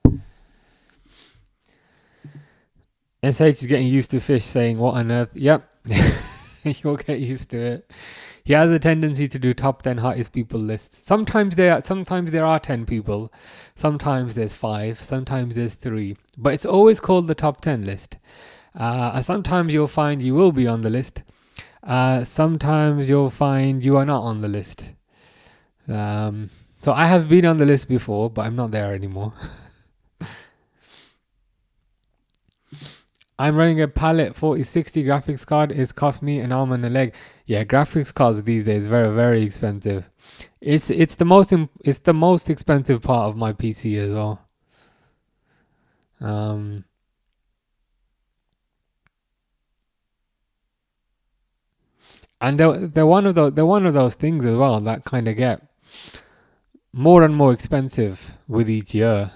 Speaker 1: SH is getting used to Fish saying, what on earth? Yep. You'll get used to it. He has a tendency to do top 10 hottest people lists. Sometimes there are 10 people. Sometimes there's 5. Sometimes there's 3. But it's always called the top 10 list. Sometimes you'll find you will be on the list. Sometimes you'll find you are not on the list. So I have been on the list before, but I'm not there anymore. I'm running a Palette 4060 graphics card. It's cost me an arm and a leg. Yeah, graphics cards these days very, very expensive. It's the most expensive part of my PC as well. And they're one of those things as well that kind of get more and more expensive with each year.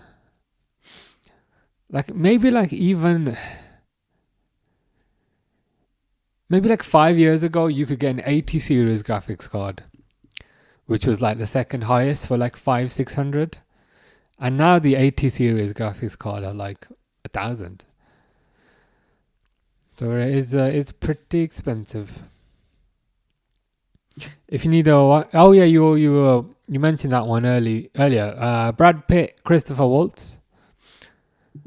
Speaker 1: Maybe 5 years ago, you could get an 80 series graphics card, which was the second highest for 500-600. And now the 80 series graphics card are 1,000. So it's pretty expensive. If you need you mentioned that one earlier. Brad Pitt, Christopher Waltz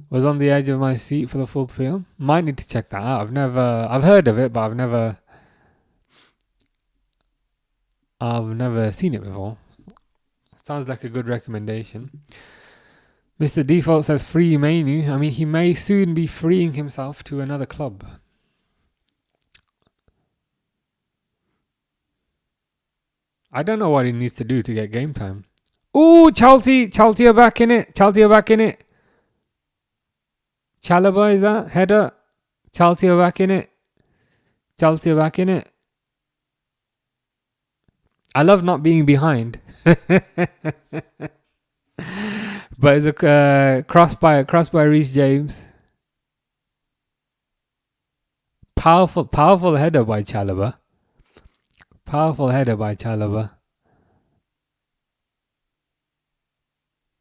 Speaker 1: was on the edge of my seat for the full film. Might need to check that out. I've heard of it, but I've never seen it before. Sounds like a good recommendation. Mr. Default says free Mainu. I mean, he may soon be freeing himself to another club. I don't know what he needs to do to get game time. Ooh, Chelsea are back in it. Chalobah, is that? Header. Chelsea are back in it. I love not being behind. But it's a cross by Reece James. Powerful header by Chalobah.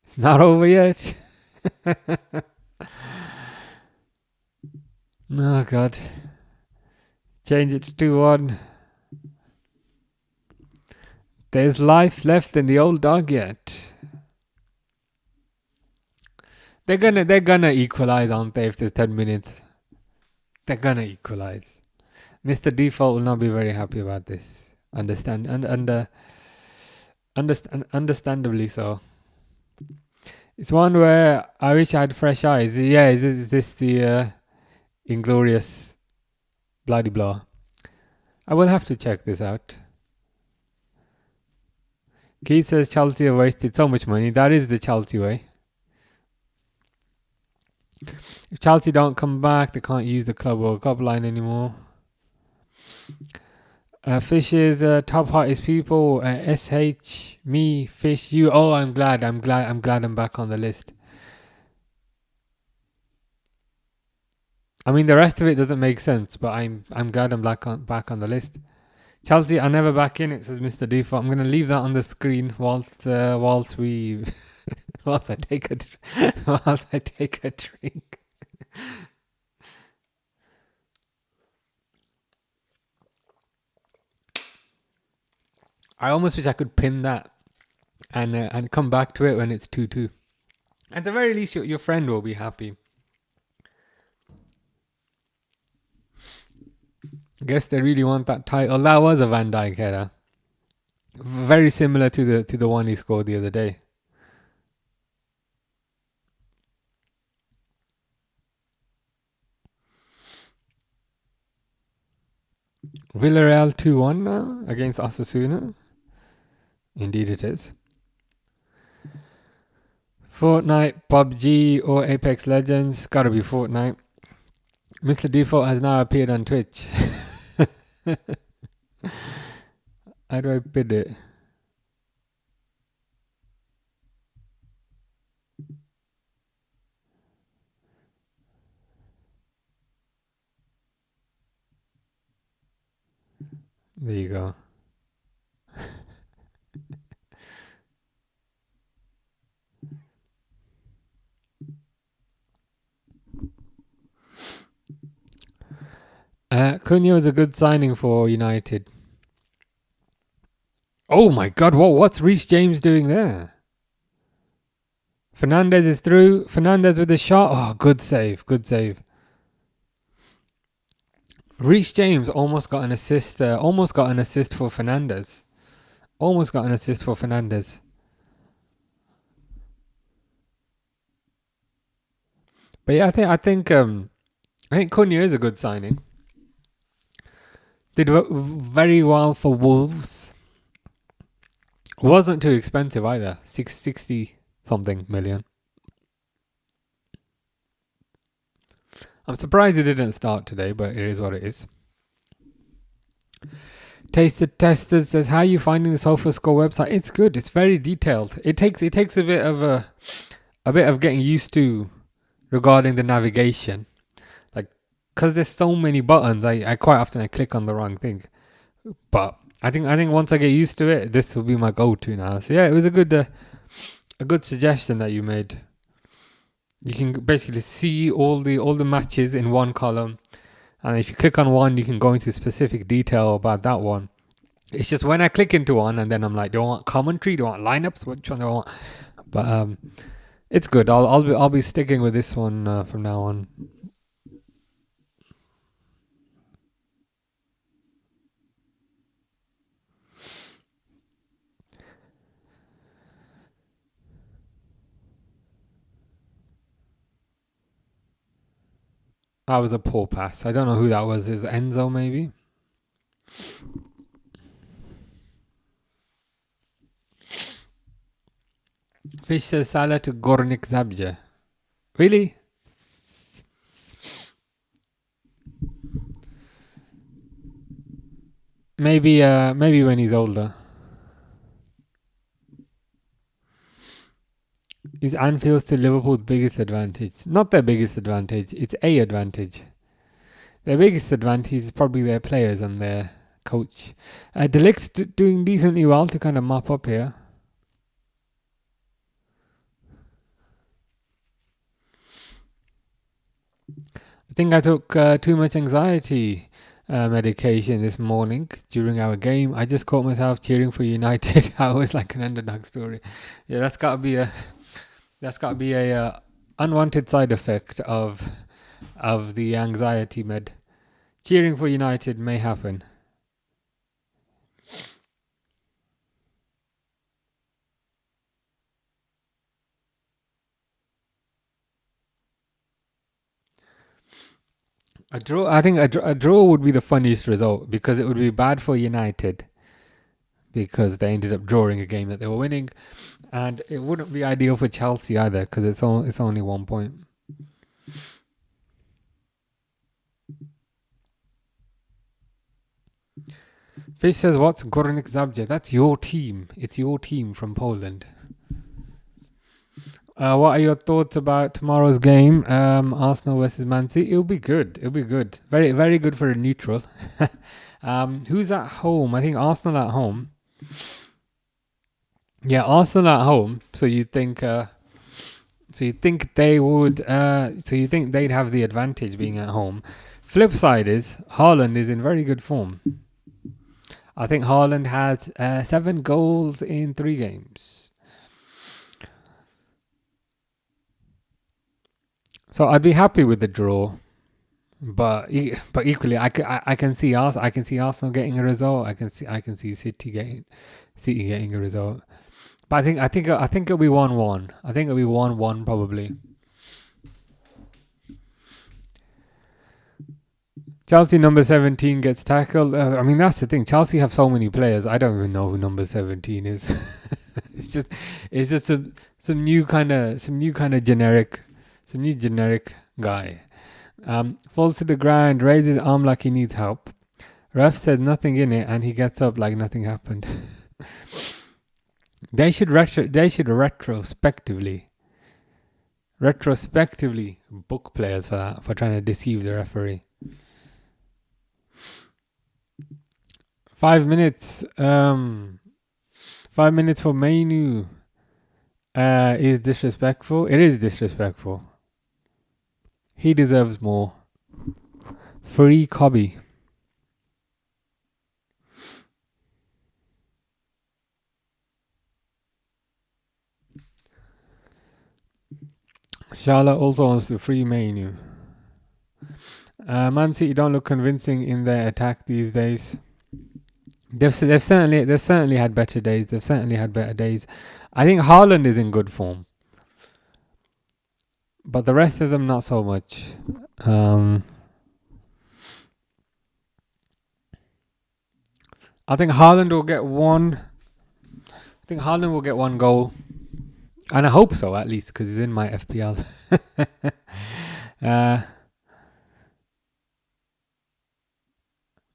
Speaker 1: It's not over yet. Oh God. Change it to 2-1. There's life left in the old dog yet. They're gonna equalize, aren't they, if there's 10 minutes? They're gonna equalize. Mr. Default will not be very happy about this. Understandably so. It's one where I wish I had fresh eyes. Yeah, is this the Inglorious bloody blah? I will have to check this out. Keith says Chelsea have wasted so much money. That is the Chelsea way. If Chelsea don't come back, they can't use the Club World Cup line anymore. Fishes, top hottest people. SH, me, Fish, you. Oh, I'm glad I'm back on the list. I mean, the rest of it doesn't make sense, but I'm glad I'm back on the list. Chelsea are never back in it, says Mr. Default. I'm gonna leave that on the screen whilst we whilst I take a drink. I almost wish I could pin that and come back to it when it's 2-2. At the very least, your friend will be happy. I guess they really want that title. That was a Van Dijk header, very similar to the one he scored the other day. Villarreal 2-1 now against Osasuna. Indeed it is. Fortnite, PUBG or Apex Legends. Gotta be Fortnite. Mr. Default has now appeared on Twitch. How do I bid it? There you go. Cunha was a good signing for United. Oh my God! What's Reece James doing there? Fernandes is through. Fernandes with a shot. Oh, good save. Reece James almost got an assist. Almost got an assist for Fernandes. But yeah, I think Cunha is a good signing. Did very well for Wolves. Wasn't too expensive either. 60 something million. I'm surprised it didn't start today, but it is what it is. Tasted Tested says, "How are you finding the SofaScore website?" It's good. It's very detailed. It takes a bit of getting used to regarding the navigation. Like, because there's so many buttons, I quite often click on the wrong thing. But I think once I get used to it, this will be my go-to now. So yeah, it was a good suggestion that you made. You can basically see all the matches in one column, and if you click on one, you can go into specific detail about that one. It's just when I click into one, and then I'm like, do I want commentary? Do I want lineups? Which one do I want? But it's good. I'll be sticking with this one from now on. That was a poor pass. I don't know who that was. Is Enzo maybe? Fish says Salah to Gornik Zabje. Really? Maybe when he's older. Is Anfield still Liverpool's biggest advantage? Not their biggest advantage. It's a advantage. Their biggest advantage is probably their players and their coach. De Ligt's doing decently well to kind of mop up here. I think I took too much anxiety medication this morning during our game. I just caught myself cheering for United. I was like an underdog story. Yeah, that's got to be a unwanted side effect of the anxiety med. Cheering for United may happen. A draw. I think a draw would be the funniest result because it would be bad for United. because they ended up drawing a game that they were winning, and it wouldn't be ideal for Chelsea either because it's only 1 point. Fish says, "What's Górnik Zabrze?" That's your team. It's your team from Poland. What are your thoughts about tomorrow's game? Arsenal versus Man City. It'll be good. It'll be good. Very, very good for a neutral. Who's at home? I think Arsenal at home. Yeah, Arsenal at home. So you think they would? So you think they'd have the advantage being at home? Flip side is Haaland is in very good form. I think Haaland has 7 goals in 3 games. So I'd be happy with the draw, but equally I can see Arsenal getting a result. I can see City getting a result. But I think it'll be 1-1. I think it'll be 1-1 probably. Chelsea number 17 gets tackled. I mean, that's the thing. Chelsea have so many players. I don't even know who number 17 is. it's just some new kind of generic. Some new generic guy. Falls to the ground, raises his arm like he needs help. Ref said nothing in it, and he gets up like nothing happened. They should retrospectively book players for that, for trying to deceive the referee. 5 minutes. 5 minutes for Mainu. Is disrespectful. It is disrespectful. He deserves more. Free Cobby. Charlotte also wants to free Mainu. Man City don't look convincing in their attack these days. They've certainly had better days. I think Haaland is in good form, but the rest of them not so much. I think Haaland will get one. I think Haaland will get 1 goal, and I hope so at least because he's in my FPL.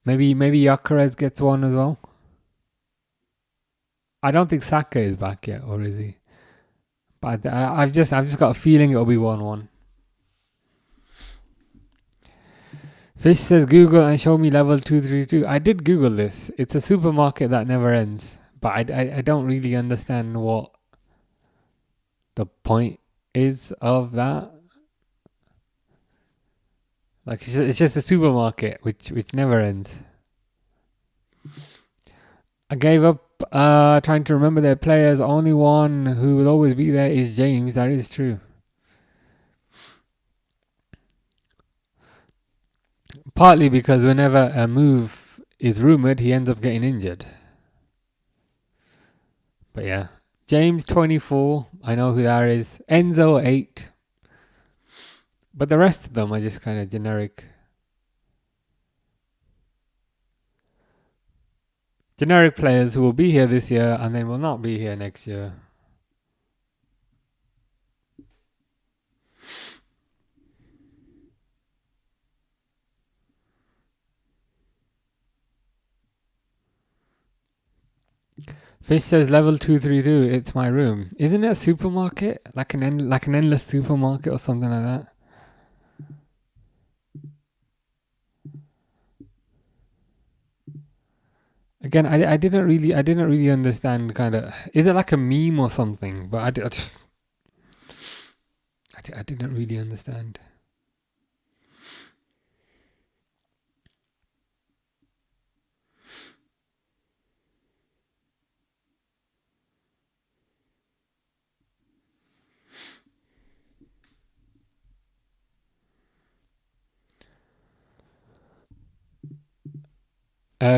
Speaker 1: Maybe Gyökeres gets 1 as well. I don't think Saka is back yet, or is he? But I've just got a feeling it'll be 1-1. Fish says Google and show me level 232. I did Google this. It's a supermarket that never ends. But I don't really understand what the point is of that. Like it's just a supermarket which never ends. I gave up trying to remember their players. Only one who will always be there is James. That is true. Partly because whenever a move is rumoured, he ends up getting injured. But yeah. James 24. I know who that is. Enzo 8. But the rest of them are just kind of generic. Generic players who will be here this year and then will not be here next year. Fish says level 232. It's my room. Isn't it a supermarket? Like an endless supermarket or something like that? Again, I didn't really understand. Kind of, is it like a meme or something? But I didn't really understand.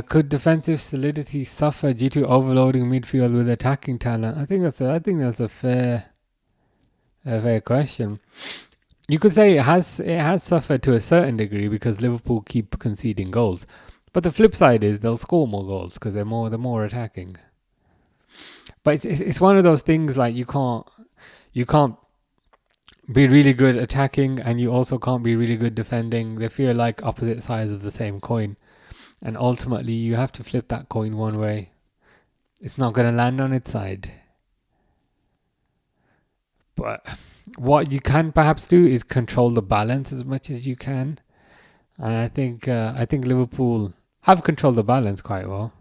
Speaker 1: Could defensive solidity suffer due to overloading midfield with attacking talent? I think that's a fair question. You could say it has suffered to a certain degree because Liverpool keep conceding goals, but the flip side is they'll score more goals because they're more attacking. But it's one of those things like you can't be really good attacking and you also can't be really good defending. They feel like opposite sides of the same coin. And ultimately you have to flip that coin one way. It's not going to land on its side. But what you can perhaps do is control the balance as much as you can. And I think Liverpool have controlled the balance quite well.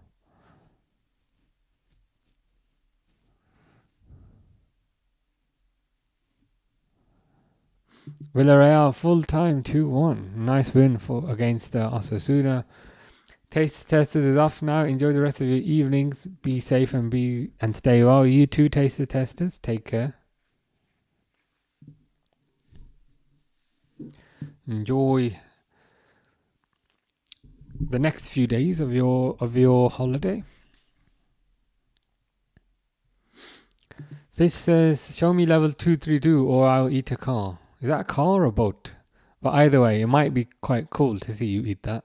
Speaker 1: Villarreal full time 2-1. Nice win against Osasuna. Taste Testers is off now. Enjoy the rest of your evenings. Be safe and stay well. You too, Taste Testers. Take care. Enjoy the next few days of your holiday. Fish says, show me level 232 or I'll eat a car. Is that a car or a boat? But either way, it might be quite cool to see you eat that.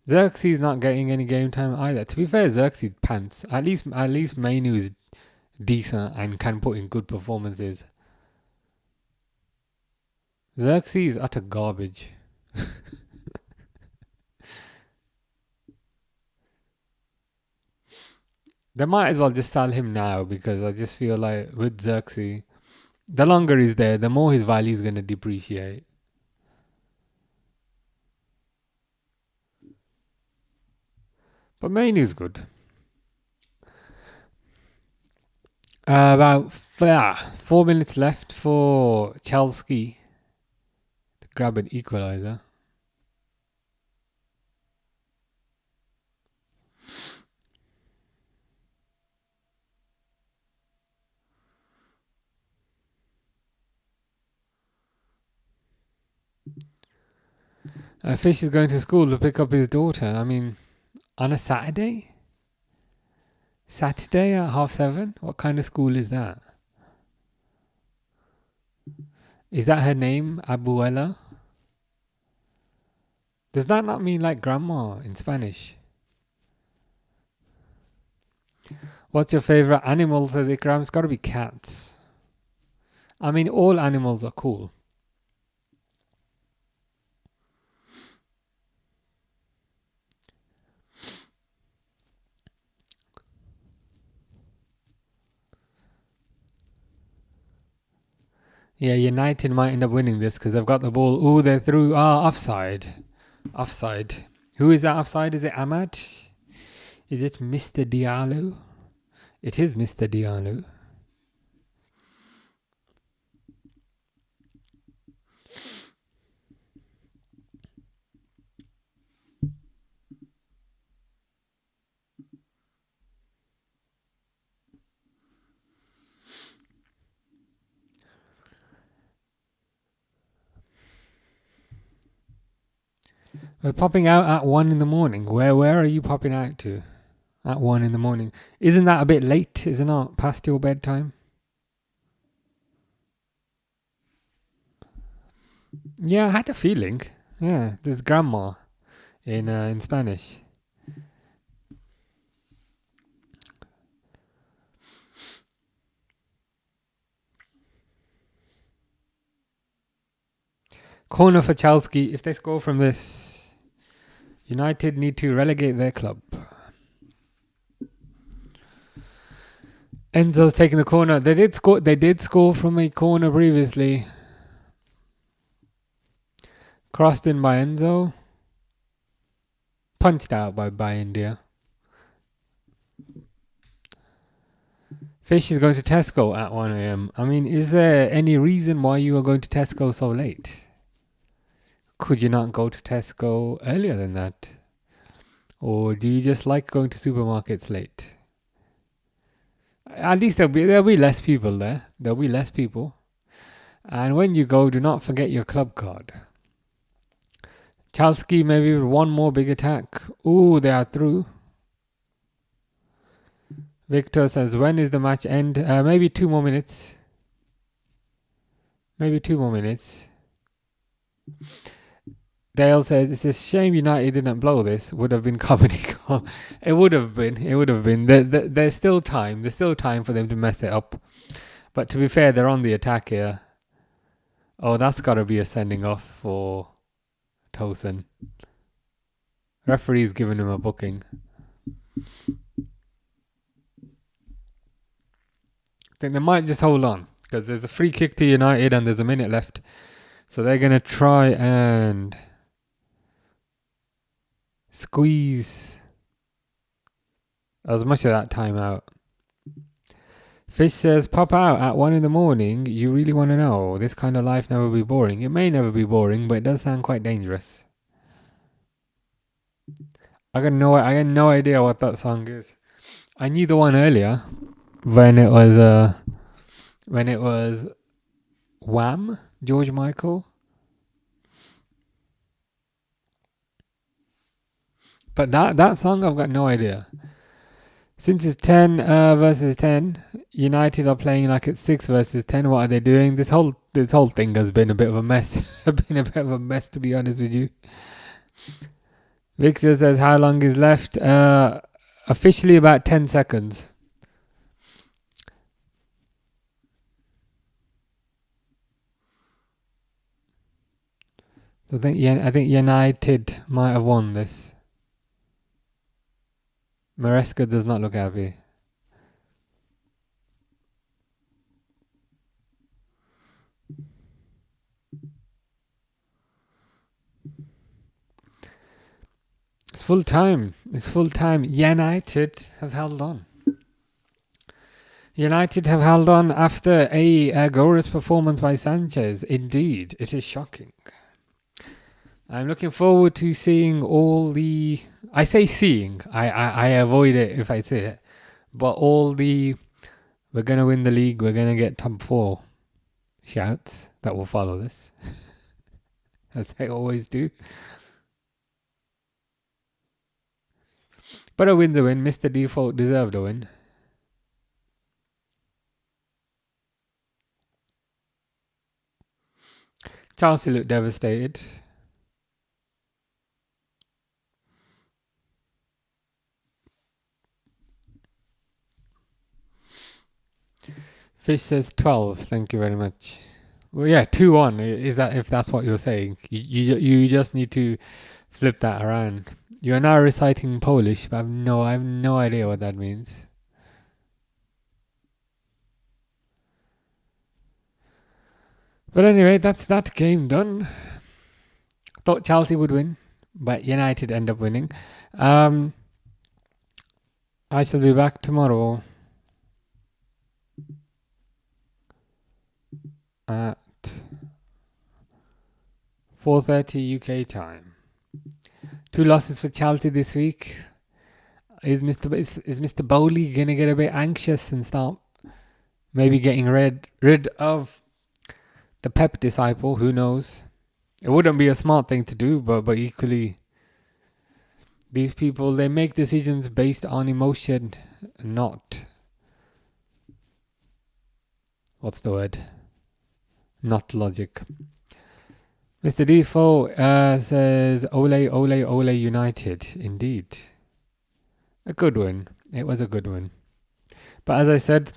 Speaker 1: Xerxes not getting any game time either. To be fair, Xerxes pants. At least Mainu is decent and can put in good performances. Xerxes is utter garbage. They might as well just sell him now because I just feel like with Xerxes, the longer he's there, the more his value is going to depreciate. But Mainu's good. About 4 minutes left for Chelsea to grab an equaliser. Fish is going to school to pick up his daughter. I mean, on a Saturday? Saturday at 7:30? What kind of school is that? Is that her name, Abuela? Does that not mean like grandma in Spanish? What's your favourite animal, says Ikram? It's got to be cats. I mean, all animals are cool. Yeah, United might end up winning this because they've got the ball. Ooh, they're through. Offside. Offside. Who is that offside? Is it Ahmad? Is it Mr. Diallo? It is Mr. Diallo. We're popping out at 1 in the morning. Where are you popping out to? At 1 in the morning. Isn't that a bit late? Is it not past your bedtime? Yeah, I had a feeling. Yeah, there's grandma in Spanish. Corner for Chelsea. If they score from this, United need to relegate their club. Enzo's taking the corner. They did score from a corner previously. Crossed in by Enzo. Punched out by India. Fish is going to Tesco at 1 a.m. I mean, is there any reason why you are going to Tesco so late? Could you not go to Tesco earlier than that? Or do you just like going to supermarkets late? At least there'll be less people there. There'll be less people. And when you go, do not forget your club card. Chelsea maybe with one more big attack. Ooh, they are through. Victor says, when is the match end? Maybe 2 more minutes. Maybe 2 more minutes. Dale says it's a shame United didn't blow this. Would have been comedy goal. It would have been. It would have been. There's still time. There's still time for them to mess it up. But to be fair, they're on the attack here. Oh, that's got to be a sending off for Tosin. Referee's giving him a booking. I think they might just hold on because there's a free kick to United and there's a minute left. So they're going to try and squeeze as much of that time out. Fish says, pop out at 1 in. You really want to know? This kind of life never be boring. It may never be boring, but it does sound quite dangerous. I got no idea what that song is. I knew the one earlier when it was Wham, George Michael. But that song, I've got no idea. Since it's 10 versus 10, United are playing like it's 6 versus 10. What are they doing? This whole thing has been a bit of a mess. Been a bit of a mess, to be honest with you. Victor says, how long is left? Officially about 10 seconds. So I think United might have won this. Maresca does not look happy. It's full time. United have held on. United have held on after a glorious performance by Sanchez. Indeed, it is shocking. I'm looking forward to seeing all the... I say seeing. I avoid it if I say it. But all the... We're going to win the league. We're going to get top 4 shouts that will follow this. As they always do. But a win's a win. Mr. Default deserved a win. Chelsea looked devastated. Fish says 12. Thank you very much. Well, yeah, 2-1. Is that if that's what you're saying? You just need to flip that around. You are now reciting Polish, but I have no idea what that means. But anyway, that's that game done. Thought Chelsea would win, but United end up winning. I shall be back tomorrow at 4:30 UK time. 2 losses for Chelsea this week. Is Mr. Bowley gonna get a bit anxious and start maybe getting rid of the Pep disciple? Who knows? It wouldn't be a smart thing to do, but equally, these people, they make decisions based on emotion, not... What's the word? Not logic. Mr. Defoe says, ole, ole, ole United. Indeed. A good win. It was a good win. But as I said,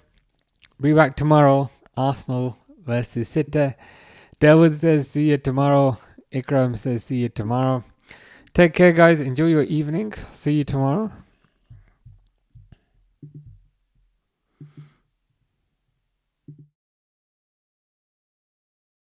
Speaker 1: be back tomorrow. Arsenal versus City. Delwood says, see you tomorrow. Ikram says, see you tomorrow. Take care, guys. Enjoy your evening. See you tomorrow.